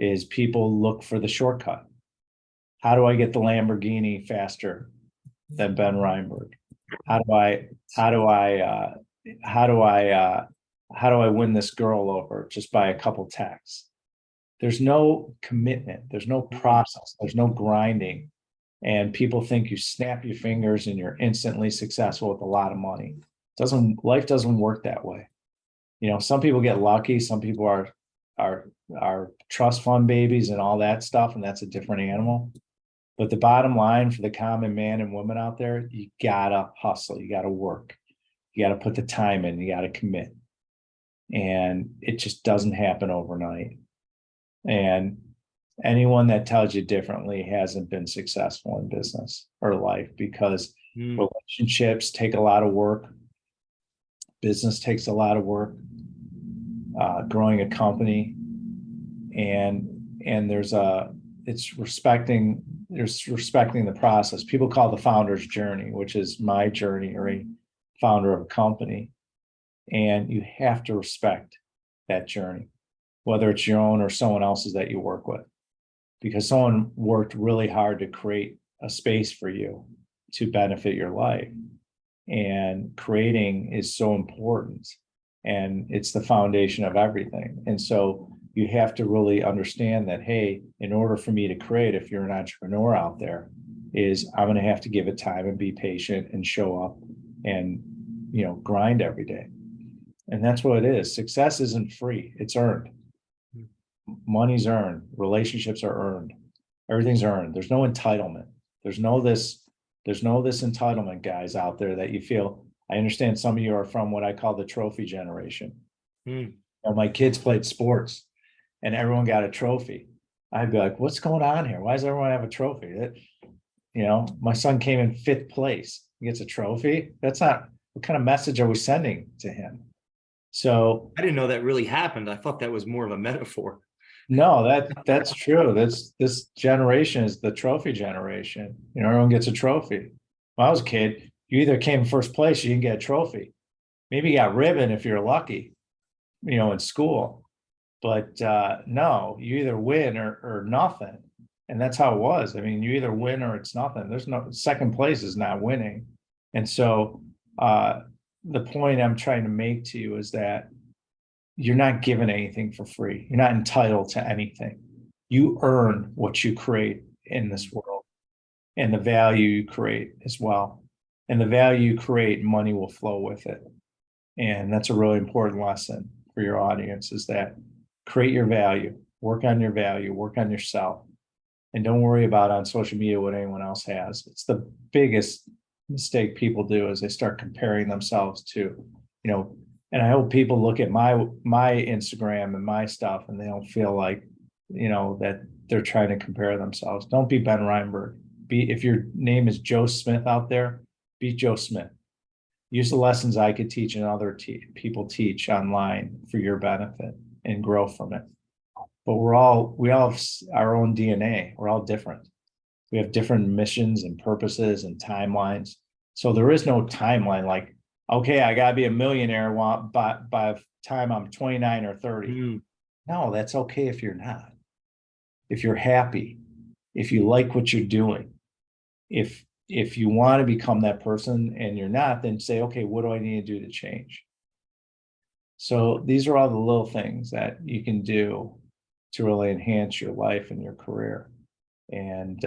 is people look for the shortcut. How do I get the Lamborghini faster than Ben Reinberg? How do I win this girl over just by a couple texts? There's no commitment. There's no process. There's no grinding. And people think you snap your fingers and you're instantly successful with a lot of money. Life doesn't work that way. You know, some people get lucky. Some people are trust fund babies and all that stuff, and that's a different animal. But the bottom line for the common man and woman out there, you gotta hustle. You gotta work. You gotta put the time in. You gotta commit. And it just doesn't happen overnight. And anyone that tells you differently hasn't been successful in business or life, because relationships take a lot of work. Business takes a lot of work. Growing a company, and it's respecting the process. People call the founder's journey, which is my journey, or a founder of a company. And you have to respect that journey, whether it's your own or someone else's that you work with, because someone worked really hard to create a space for you to benefit your life. And creating is so important, and it's the foundation of everything. And so you have to really understand that, hey, in order for me to create, if you're an entrepreneur out there, is I'm going to have to give it time and be patient and show up and, grind every day. And that's what it is. Success isn't free. It's earned. Money's earned. Relationships are earned. Everything's earned. There's no entitlement. There's no this entitlement, guys, out there that you feel. I understand some of you are from what I call the trophy generation. My kids played sports and everyone got a trophy. I'd be like, what's going on here? Why does everyone have a trophy? My son came in 5th place. He gets a trophy. That's not, what kind of message are we sending to him? So I didn't know that really happened. I thought that was more of a metaphor. no, that's true. This generation is the trophy generation. Everyone gets a trophy. When I was a kid, you either came first place, you didn't get a trophy. Maybe you got ribbon if you're lucky, in school. But no, you either win or nothing. And that's how it was. I mean, you either win or it's nothing. There's no second place is not winning. And so the point I'm trying to make to you is that you're not given anything for free. You're not entitled to anything. You earn what you create in this world and the value you create as well. And the value you create, money will flow with it. And that's a really important lesson for your audience, is that create your value, work on your value, work on yourself. And don't worry about on social media what anyone else has. It's the biggest mistake people do, is they start comparing themselves to, and I hope people look at my Instagram and my stuff and they don't feel like, that they're trying to compare themselves. Don't be Ben Reinberg. If your name is Joe Smith out there, be Joe Smith. Use the lessons I could teach and other people teach online for your benefit and grow from it. But we all have our own DNA. We're all different. We have different missions and purposes and timelines. So there is no timeline like, okay, I gotta be a millionaire by the time I'm 29 or 30. No, that's okay if you're not. If you're happy, if you like what you're doing, if you want to become that person and you're not, then say, okay, what do I need to do to change? So these are all the little things that you can do to really enhance your life and your career. And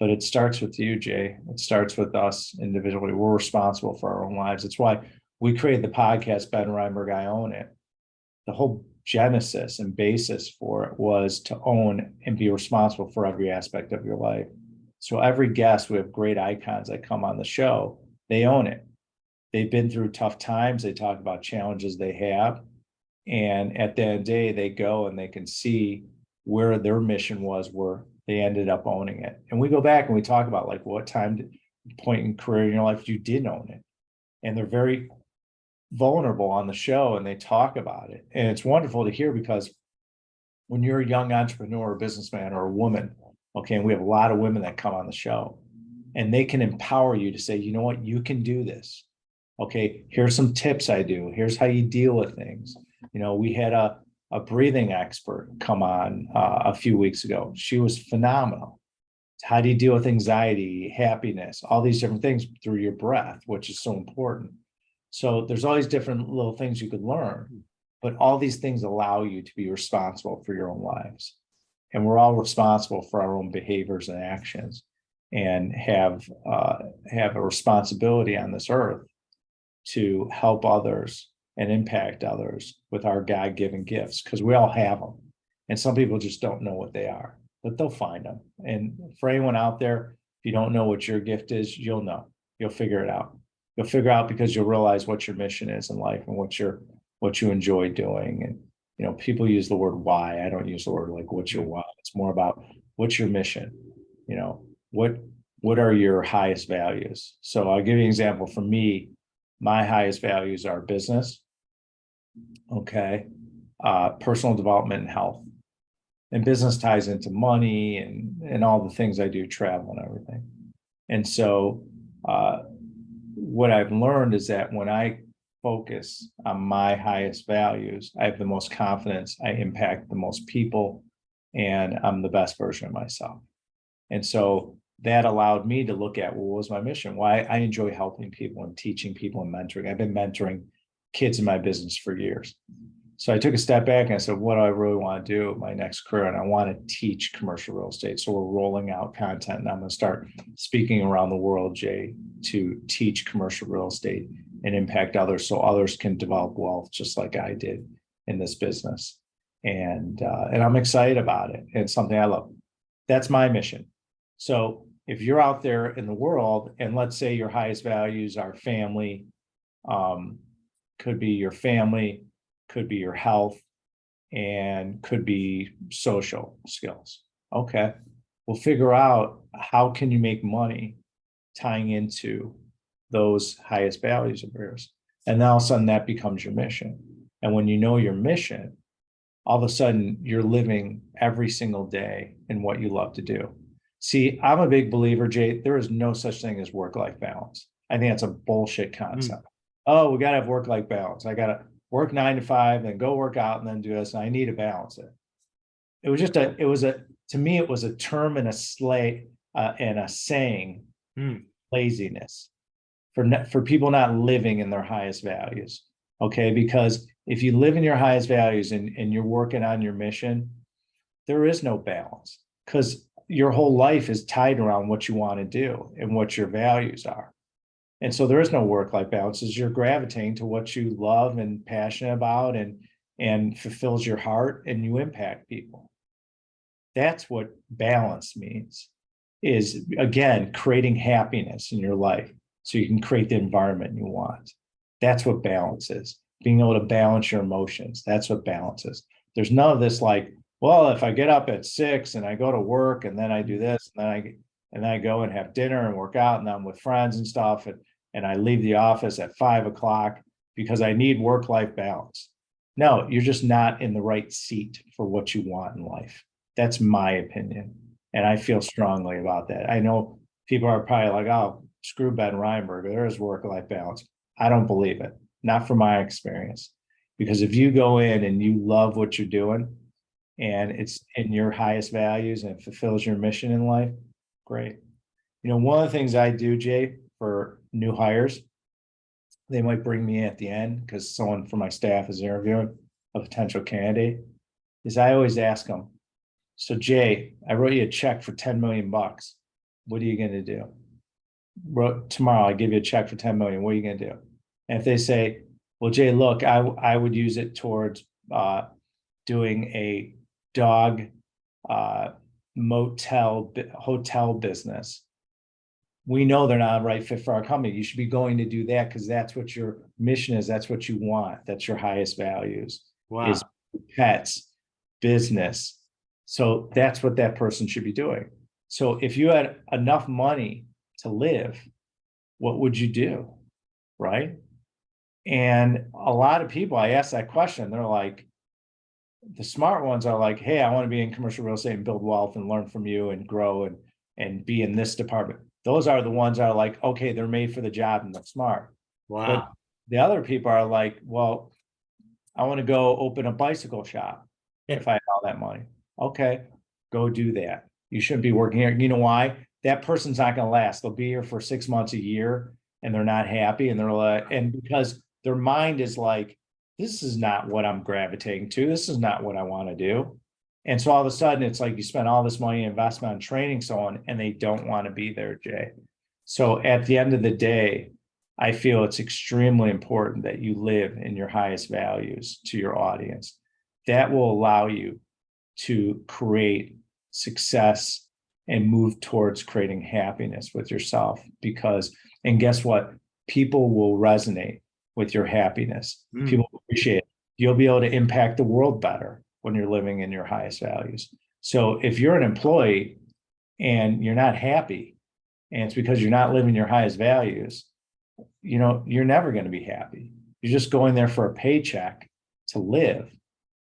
but it starts with you, Jay. It starts with us individually. We're responsible for our own lives. It's why we created the podcast, Ben Reinberg, I Own It. The whole genesis and basis for it was to own and be responsible for every aspect of your life. So every guest, we have great icons that come on the show, they own it. They've been through tough times. They talk about challenges they have. And at the end of the day, they go and they can see where their mission was, where they ended up owning it. And we go back and we talk about like what point in career in your life you did own it. And they're very vulnerable on the show and they talk about it. And it's wonderful to hear, because when you're a young entrepreneur or businessman or a woman, okay, and we have a lot of women that come on the show, and they can empower you to say, you know what, you can do this. Okay, here's some tips I do. Here's how you deal with things. We had a breathing expert come on a few weeks ago. She was phenomenal. How do you deal with anxiety, happiness, all these different things through your breath, which is so important. So there's all these different little things you could learn, but all these things allow you to be responsible for your own lives. And we're all responsible for our own behaviors and actions, and have a responsibility on this earth to help others and impact others with our God-given gifts, because we all have them. And some people just don't know what they are, but they'll find them. And for anyone out there, if you don't know what your gift is, you'll know. You'll figure it out. You'll figure out, because you'll realize what your mission is in life and what you enjoy doing. And people use the word why. I don't use the word like what's your why. It's more about what's your mission. What are your highest values? So I'll give you an example. For me, my highest values are business, okay, personal development and health. And business ties into money and all the things I do, travel and everything. And so what I've learned is that when I focus on my highest values, I have the most confidence, I impact the most people, and I'm the best version of myself. And so that allowed me to look at what was my mission, why I enjoy helping people and teaching people and mentoring. I've been mentoring kids in my business for years. So I took a step back and I said, what do I really want to do with my next career? And I want to teach commercial real estate. So we're rolling out content, and I'm going to start speaking around the world, Jay, to teach commercial real estate and impact others so others can develop wealth just like I did in this business. And I'm excited about it. It's something I love. That's my mission. So if you're out there in the world, and let's say your highest values are family, could be your family, could be your health, and could be social skills. Okay, we'll figure out how can you make money tying into those highest values of yours. And then all of a sudden that becomes your mission. And when you know your mission, all of a sudden you're living every single day in what you love to do. See, I'm a big believer, Jay, there is no such thing as work-life balance. I think that's a bullshit concept. Oh, we got to have work-life balance. I got to work 9 to 5, then go work out and then do this. And I need to balance it. It was just to me, it was a term and a slate and a saying, laziness for people not living in their highest values. Okay. Because if you live in your highest values and you're working on your mission, there is no balance because your whole life is tied around what you want to do and what your values are. And so there is no work-life balance as you're gravitating to what you love and passionate about and fulfills your heart and you impact people. That's what balance means, is again, creating happiness in your life so you can create the environment you want. That's what balance is. Being able to balance your emotions. That's what balance is. There's none of this like, well, if I get up at 6 and I go to work and then I do this and then I go and have dinner and work out and I'm with friends and stuff and I leave the office at 5 o'clock because I need work-life balance. No, you're just not in the right seat for what you want in life. That's my opinion. And I feel strongly about that. I know people are probably like, oh, screw Ben Reinberg, there is work-life balance. I don't believe it, not from my experience. Because if you go in and you love what you're doing and it's in your highest values and it fulfills your mission in life, great. You know, one of the things I do, Jay, for new hires, they might bring me in at the end because someone from my staff is interviewing a potential candidate, is I always ask them, so Jay, I wrote you a check for 10 million bucks. What are you going to do? Tomorrow I give you a check for 10 million. What are you going to do? And if they say, well, Jay, look, I would use it towards doing a dog hotel business. We know they're not a right fit for our company. You should be going to do that because that's what your mission is. That's what you want. That's your highest values. Wow. Is pets, business. So that's what that person should be doing. So if you had enough money to live, what would you do? Right? And a lot of people, I ask that question, they're like, the smart ones are like, hey, I want to be in commercial real estate and build wealth and learn from you and grow and be in this department. Those are the ones that are like, okay, they're made for the job and they're smart. Wow. But the other people are like, well, I want to go open a bicycle shop if I have all that money. Okay, go do that. You shouldn't be working here. You know why? That person's not going to last. They'll be here for 6 months, a year, and they're not happy. And they're like, and because their mind is like, this is not what I'm gravitating to. This is not what I want to do. And so all of a sudden, it's like you spend all this money investment on training someone, and they don't want to be there, Jay. So at the end of the day, I feel it's extremely important that you live in your highest values to your audience. That will allow you to create success and move towards creating happiness with yourself because, and guess what? People will resonate with your happiness. People appreciate it. You'll be able to impact the world better when you're living in your highest values. So if you're an employee and you're not happy, and it's because you're not living your highest values, you know, you're never going to be happy. You're just going there for a paycheck to live.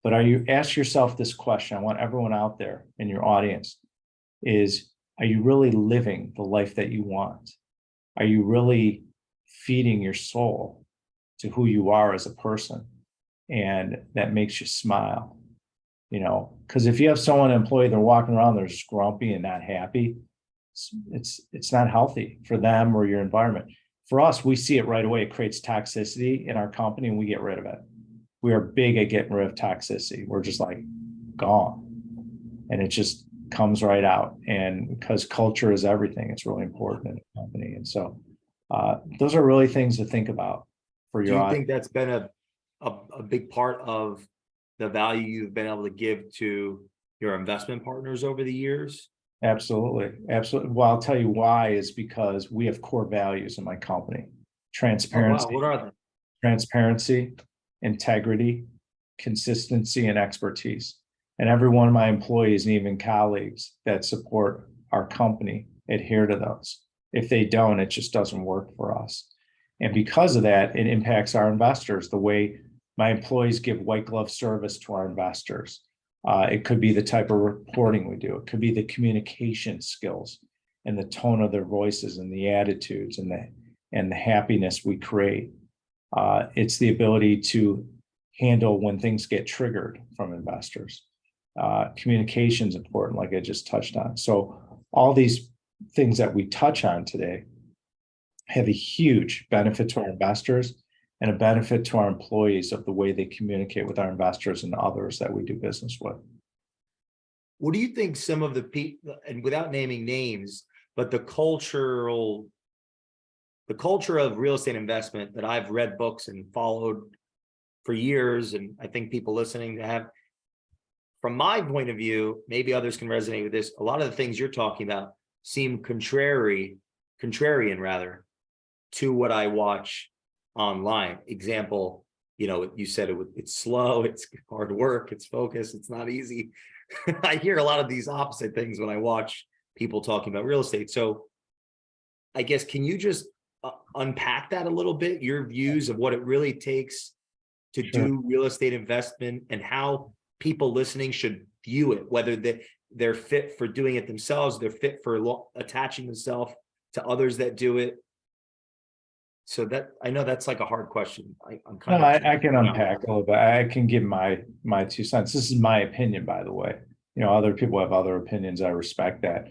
But ask yourself this question. I want everyone out there in your audience are you really living the life that you want? Are you really feeding your soul to who you are as a person? And that makes you smile, you know, because if you have someone employee, they're walking around, they're just grumpy and not happy. It's not healthy for them or your environment. For us, we see it right away. It creates toxicity in our company and we get rid of it. We are big at getting rid of toxicity. We're just like gone. And it just comes right out. And because culture is everything, it's really important in a company. And so those are really things to think about for Do your you audience. think that's been a big part of the value you've been able to give to your investment partners over the years? Absolutely. Absolutely. Well, I'll tell you why is because we have core values in my company. Oh, wow. Transparency, What are they? transparency, integrity, consistency, and expertise. And every one of my employees and even colleagues that support our company adhere to those. If they don't, it just doesn't work for us. And because of that, it impacts our investors, the way my employees give white glove service to our investors. It could be the type of reporting we do. It could be the communication skills and the tone of their voices and the attitudes and the happiness we create. It's the ability to handle when things get triggered from investors. Communication is important, like I just touched on. So all these things that we touch on today have a huge benefit to our investors and a benefit to our employees of the way they communicate with our investors and others that we do business with. What do you think some of the people, and without naming names, but the culture of real estate investment that I've read books and followed for years, and I think people listening to have, from my point of view, maybe others can resonate with this, a lot of the things you're talking about seem contrarian rather, to what I watch online. Example, you said it's slow, it's hard work, it's focus, it's not easy. I hear a lot of these opposite things when I watch people talking about real estate. So I guess, can you just unpack that a little bit, your views of what it really takes to do real estate investment and how people listening should view it, whether they're fit for doing it themselves, they're fit for attaching themselves to others that do it. So that, I know that's like a hard question. I can unpack a little bit. I can give my 2 cents. This is my opinion, by the way. Other people have other opinions. I respect that.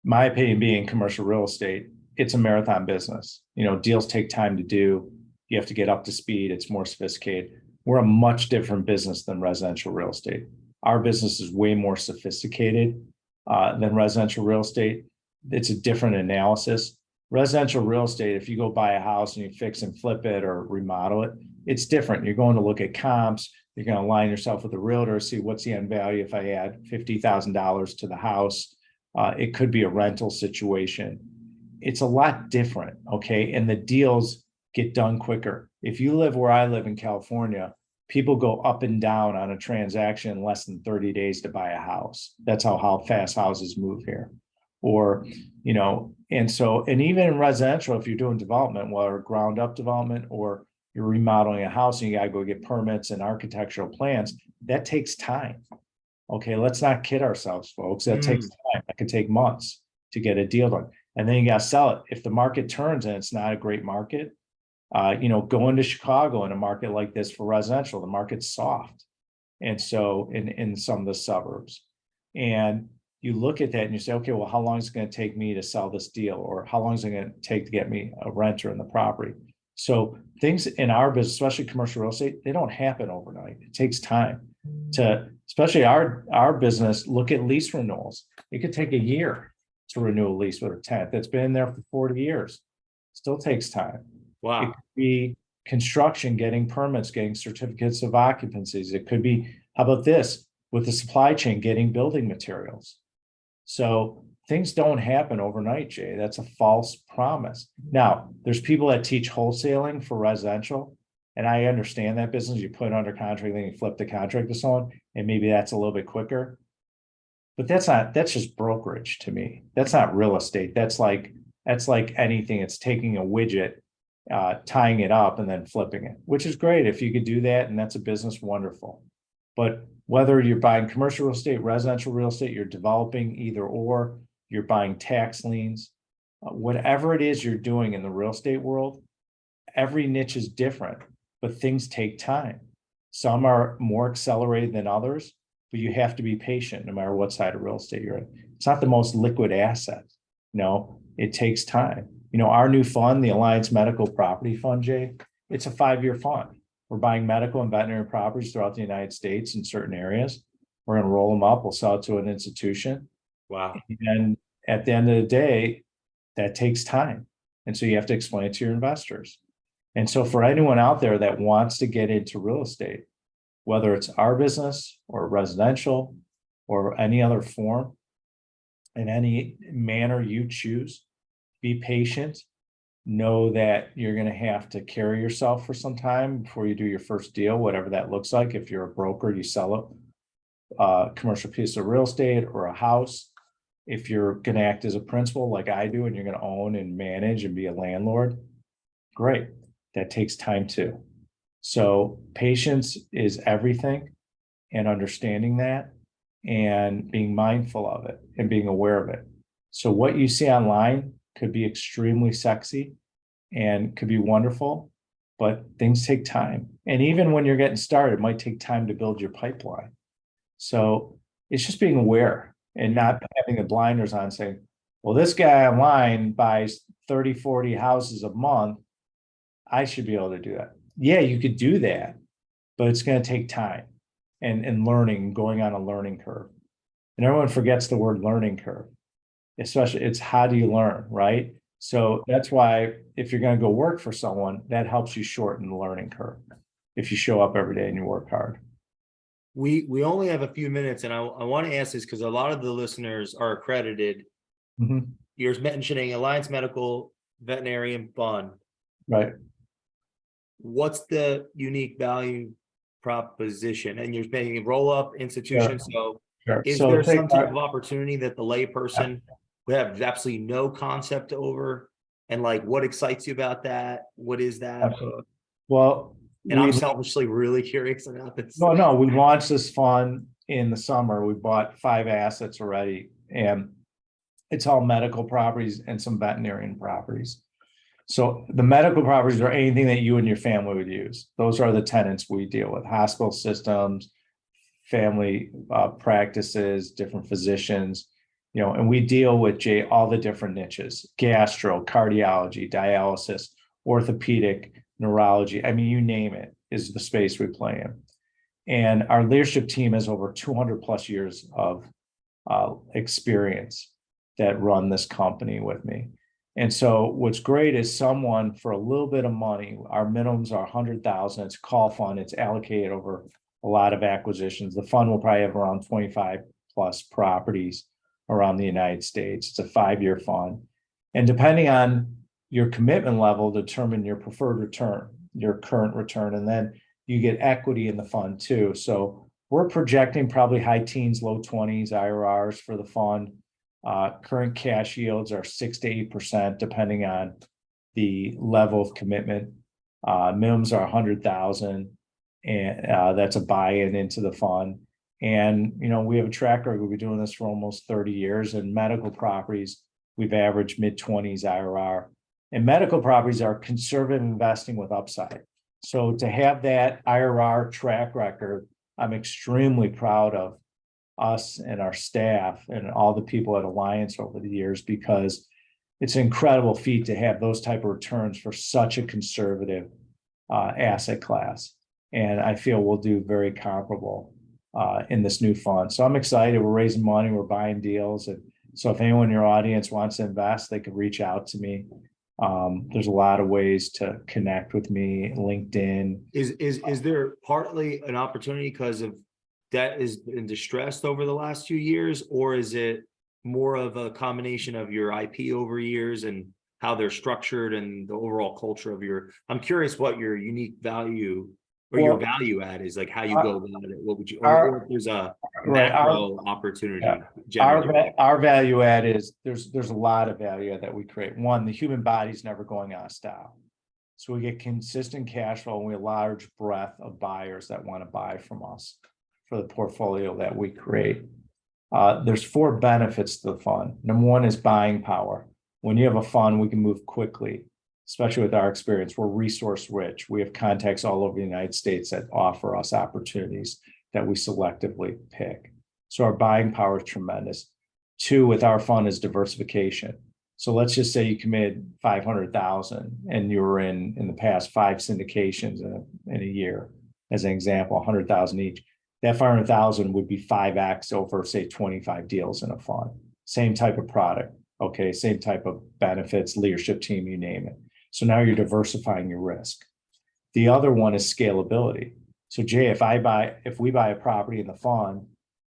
My opinion being commercial real estate, it's a marathon business. Deals take time to do. You have to get up to speed. It's more sophisticated. We're a much different business than residential real estate. Our business is way more sophisticated than residential real estate. It's a different analysis. Residential real estate, if you go buy a house and you fix and flip it or remodel it, it's different. You're going to look at comps. You're going to align yourself with the realtor, see what's the end value if I add $50,000 to the house. It could be a rental situation. It's a lot different, okay? And the deals get done quicker. If you live where I live in California, people go up and down on a transaction in less than 30 days to buy a house. That's how fast houses move here. Or, and even in residential, if you're doing development, whether ground up development or you're remodeling a house and you got to go get permits and architectural plans, that takes time. Okay, let's not kid ourselves, folks. That takes time. That could take months to get a deal done. And then you got to sell it. If the market turns and it's not a great market, go into Chicago in a market like this for residential, the market's soft. And so in some of the suburbs. And you look at that and you say, okay, well, how long is it going to take me to sell this deal? Or how long is it going to take to get me a renter in the property? So things in our business, especially commercial real estate, they don't happen overnight. It takes time to, especially our business, look at lease renewals. It could take a year to renew a lease with a tenant that's been in there for 40 years. Still takes time. Wow. It could be construction, getting permits, getting certificates of occupancies. It could be, how about this, with the supply chain, getting building materials. So things don't happen overnight, Jay. That's a false promise. Now, there's people that teach wholesaling for residential, and I understand that business. You put it under contract, then you flip the contract to someone, and maybe that's a little bit quicker. But that's just brokerage to me. That's not real estate. That's like anything. It's taking a widget, tying it up and then flipping it, which is great. If you could do that and that's a business, wonderful. But whether you're buying commercial real estate, residential real estate, you're developing either or, you're buying tax liens, whatever it is you're doing in the real estate world, every niche is different, but things take time. Some are more accelerated than others, but you have to be patient no matter what side of real estate you're in. It's not the most liquid asset It takes time. Our new fund, the Alliance Medical Property Fund, Jay, it's a 5-year fund. We're buying medical and veterinary properties throughout the United States in certain areas. We're going to roll them up. We'll sell it to an institution. Wow. And at the end of the day, that takes time. And so you have to explain it to your investors. And so for anyone out there that wants to get into real estate, whether it's our business or residential or any other form, in any manner you choose, be patient. Know that you're going to have to carry yourself for some time before you do your first deal, whatever that looks like. If you're a broker, you sell a commercial piece of real estate or a house. If you're going to act as a principal like I do, and you're going to own and manage and be a landlord, great. That takes time too. So patience is everything, and understanding that and being mindful of it and being aware of it. So what you see online could be extremely sexy and could be wonderful, but things take time. And even when you're getting started, it might take time to build your pipeline. So it's just being aware and not having the blinders on, saying, well, this guy online buys 30, 40 houses a month. I should be able to do that. Yeah, you could do that, but it's going to take time and learning, going on a learning curve. And everyone forgets the word learning curve. Especially, it's how do you learn, right? So that's why if you're going to go work for someone, that helps you shorten the learning curve if you show up every day and you work hard. We only have a few minutes, and I want to ask this because a lot of the listeners are accredited. You're mentioning Alliance Medical Veterinarian Fund. Right. What's the unique value proposition? And you're making roll-up institution. So is there some type of opportunity that the layperson would have absolutely no concept over? And like, what excites you about that? What is that? Absolutely. Well, and I'm selfishly really curious about this. No, we launched this fund in the summer. We bought 5 assets already, and it's all medical properties and some veterinarian properties. So the medical properties are anything that you and your family would use. Those are the tenants we deal with: hospital systems, family practices, different physicians, and we deal with all the different niches: gastro, cardiology, dialysis, orthopedic, neurology. I mean, you name it is the space we play in. And our leadership team has over 200 plus years of experience that run this company with me. And so what's great is someone for a little bit of money, our minimums are 100,000. It's a call fund. It's allocated over a lot of acquisitions. The fund will probably have around 25 plus properties around the United States. It's a 5-year fund. And depending on your commitment level, determine your preferred return, your current return, and then you get equity in the fund too. So we're projecting probably high teens, low 20s IRRs for the fund. Current cash yields are 6 to 8%, depending on the level of commitment. Minimums are 100,000, and that's a buy-in into the fund. And we have a track record. We've been doing this for almost 30 years. And medical properties, we've averaged mid-20s IRR. And medical properties are conservative investing with upside. So to have that IRR track record, I'm extremely proud of us and our staff and all the people at Alliance over the years, because it's an incredible feat to have those type of returns for such a conservative asset class. And I feel we'll do very comparable in this new fund. So I'm excited. We're raising money. We're buying deals. And so if anyone in your audience wants to invest, they could reach out to me. There's a lot of ways to connect with me. LinkedIn. Is there partly an opportunity because of debt has been distressed over the last few years, or is it more of a combination of your IP over years and how they're structured and the overall culture of I'm curious what your unique value or your value add is, like how you go about it. What would you, or if there's a macro opportunity? Our value add is there's a lot of value add that we create. One, the human body's never going out of style. So we get consistent cash flow, and we have a large breadth of buyers that want to buy from us for the portfolio that we create. There's 4 benefits to the fund. Number 1 is buying power. When you have a fund, we can move quickly, especially with our experience. We're resource rich. We have contacts all over the United States that offer us opportunities that we selectively pick. So our buying power is tremendous. 2, with our fund, is diversification. So let's just say you committed 500,000 and you were in the past 5 syndications in a year, as an example, 100,000 each. That 500,000 would be 5x over, say, 25 deals in a fund. Same type of product, okay, same type of benefits, leadership team, you name it. So now you're diversifying your risk. The other one is scalability. So Jay, if we buy a property in the fund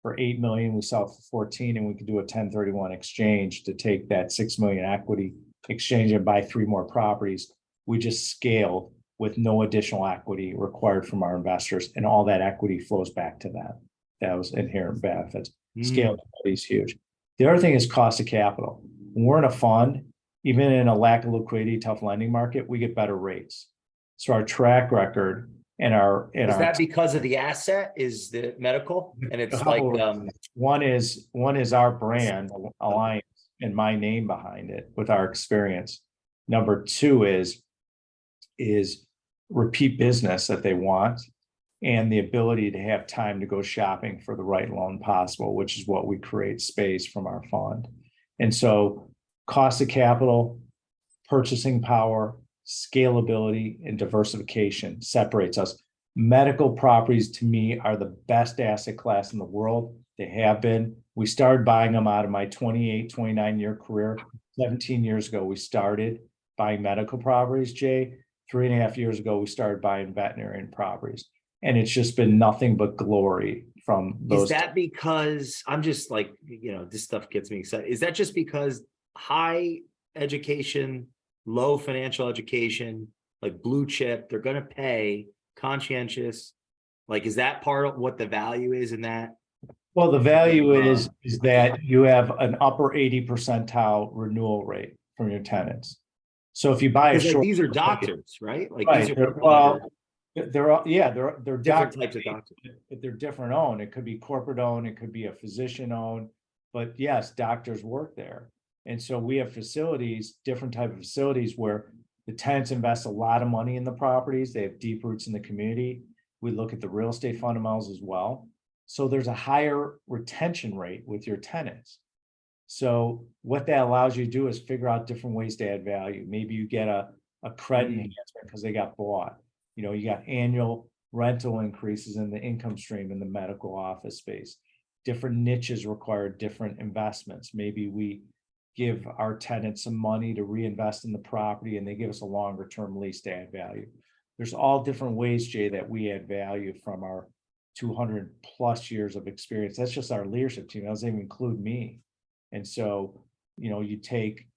for 8 million, we sell it for 14, and we could do a 1031 exchange to take that 6 million equity, exchange and buy 3 more properties. We just scaled with no additional equity required from our investors, and all that equity flows back to them. That was inherent benefits. Scalability is huge. The other thing is cost of capital. When we're in a fund, even in a lack of liquidity, tough lending market, we get better rates. So our track record and is that because of the asset is the medical, and it's like one is our brand Alliance and my name behind it with our experience. Number 2 is repeat business that they want, and the ability to have time to go shopping for the right loan possible, which is what we create space from our fund. And so cost of capital, purchasing power, scalability, and diversification separates us. Medical properties, to me, are the best asset class in the world. They have been. We started buying them out of my 28, 29-year career. 17 years ago, we started buying medical properties, Jay. 3.5 years ago, we started buying veterinarian properties. And it's just been nothing but glory from those. Is that because, I'm just like, this stuff gets me excited. Is that just because high education, low financial education, like blue chip, they're going to pay, conscientious? Like, is that part of what the value is in that? Well, the value is that you have an upper 80 percentile renewal rate from your tenants. So if you buy a short, these are doctors, right? Like, right, these are they're different doctors, types of doctors. but they're different owned. It could be corporate owned, it could be a physician owned, but yes, doctors work there. And so we have facilities, different type of facilities where the tenants invest a lot of money in the properties. They have deep roots in the community. We look at the real estate fundamentals as well. So there's a higher retention rate with your tenants. So what that allows you to do is figure out different ways to add value. Maybe you get a credit enhancement because they got bought. You got annual rental increases in the income stream in the medical office space. Different niches require different investments. Maybe we give our tenants some money to reinvest in the property, and they give us a longer term lease to add value. There's all different ways, Jay, that we add value from our 200 plus years of experience. That's just our leadership team. That doesn't even include me. And so, you take,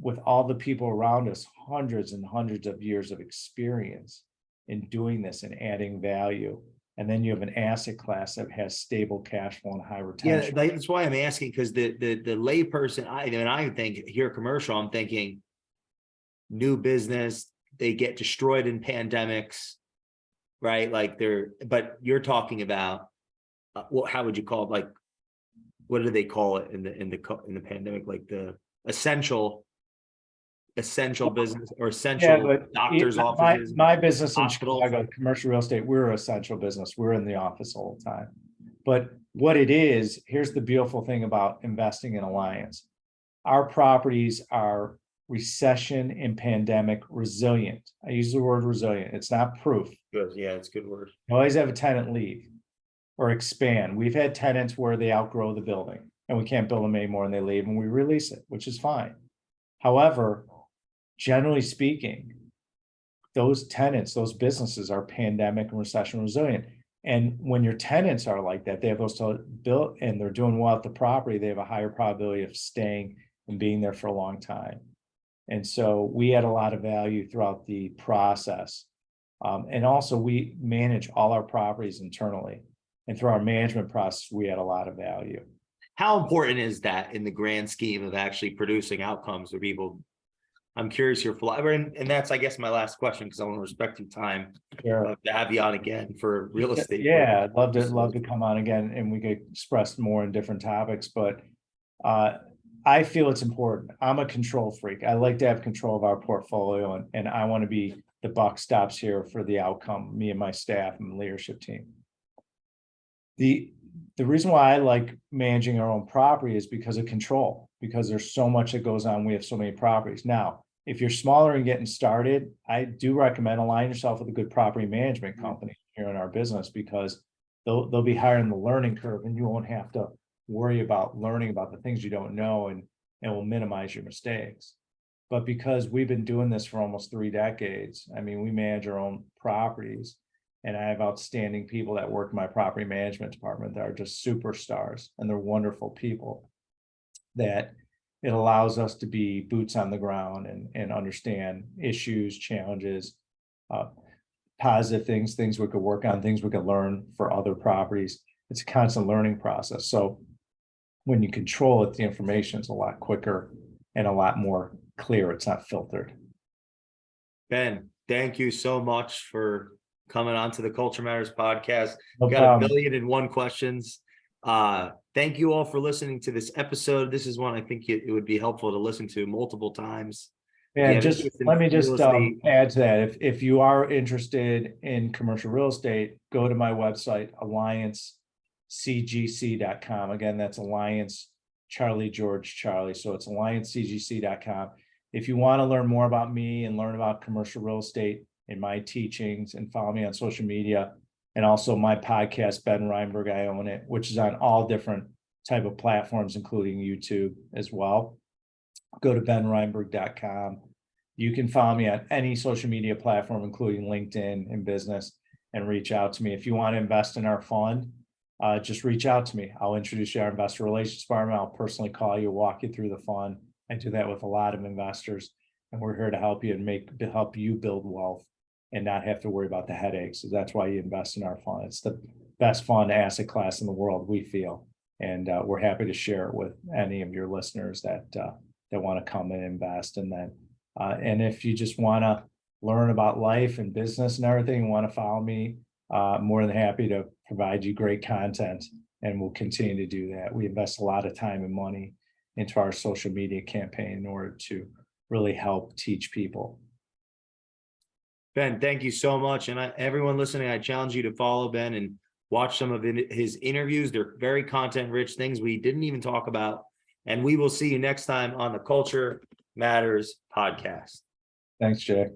with all the people around us, hundreds and hundreds of years of experience in doing this and adding value. And then you have an asset class that has stable cash flow and high retention. Yeah, that's why I'm asking, because the lay person, I think here commercial, I'm thinking new business, they get destroyed in pandemics, right? Like but you're talking about how would you call it? Like, what do they call it in the pandemic? Like the essential business or essential doctors' offices. My business in hospitals. Chicago, commercial real estate, we're an essential business. We're in the office all the time. But what it is, here's the beautiful thing about investing in Alliance. Our properties are recession and pandemic resilient. I use the word resilient. It's not proof. Good. Yeah, it's a good word. You always have a tenant leave or expand. We've had tenants where they outgrow the building and we can't build them anymore and they leave and we release it, which is fine. However, generally speaking, those tenants, those businesses are pandemic and recession resilient. And when your tenants are like that, they have those built and they're doing well at the property, they have a higher probability of staying and being there for a long time. And so we add a lot of value throughout the process. And also we manage all our properties internally. And through our management process, we add a lot of value. How important is that in the grand scheme of actually producing outcomes for people? I'm curious your philosophy, and that's, I guess, my last question, because I want to respect your time. Sure. To have you on again for real estate. Yeah, I'd love to come on again, and we could express more in different topics. But I feel it's important. I'm a control freak. I like to have control of our portfolio, and I want to be the buck stops here for the outcome. Me and my staff and leadership team. The the reason why I like managing our own property is because of control, because there's so much that goes on. We have so many properties. Now, if you're smaller and getting started, I do recommend align yourself with a good property management company here in our business, because they'll be higher in the learning curve, and you won't have to worry about learning about the things you don't know, and will minimize your mistakes. But because we've been doing this for almost 3 decades, I mean, we manage our own properties, and I have outstanding people that work in my property management department that are just superstars, and they're wonderful people, that it allows us to be boots on the ground and understand issues, challenges, positive things we could work on, things we could learn for other properties. It's a constant learning process. So when you control it, the information is a lot quicker and a lot more clear. It's not filtered. Ben, thank you so much for coming on to the Culture Matters podcast. No Got problem. 1,000,001 questions. Thank you all for listening to this episode. This is one I think it would be helpful to listen to multiple times. And just let me just add to that. If you are interested in commercial real estate, go to my website, alliancecgc.com. Again, that's Alliance Charlie George Charlie. So it's alliancecgc.com. If you want to learn more about me and learn about commercial real estate and my teachings, and follow me on social media, and also my podcast, Ben Reinberg, I Own It, which is on all different type of platforms, including YouTube as well. Go to benreinberg.com. You can follow me on any social media platform, including LinkedIn and business, and reach out to me. If you want to invest in our fund, just reach out to me. I'll introduce you to our investor relations department. I'll personally call you, walk you through the fund. I do that with a lot of investors, and we're here to help you and help you build wealth and not have to worry about the headaches. So that's why you invest in our fund. It's the best fund asset class in the world, we feel. And we're happy to share it with any of your listeners that want to come and invest. And then, and if you just want to learn about life and business and everything, and want to follow me, more than happy to provide you great content, and we'll continue to do that. We invest a lot of time and money into our social media campaign in order to really help teach people. Ben, thank you so much. And everyone listening, I challenge you to follow Ben and watch some of his interviews. They're very content rich, things we didn't even talk about. And we will see you next time on the Culture Matters podcast. Thanks, Jay.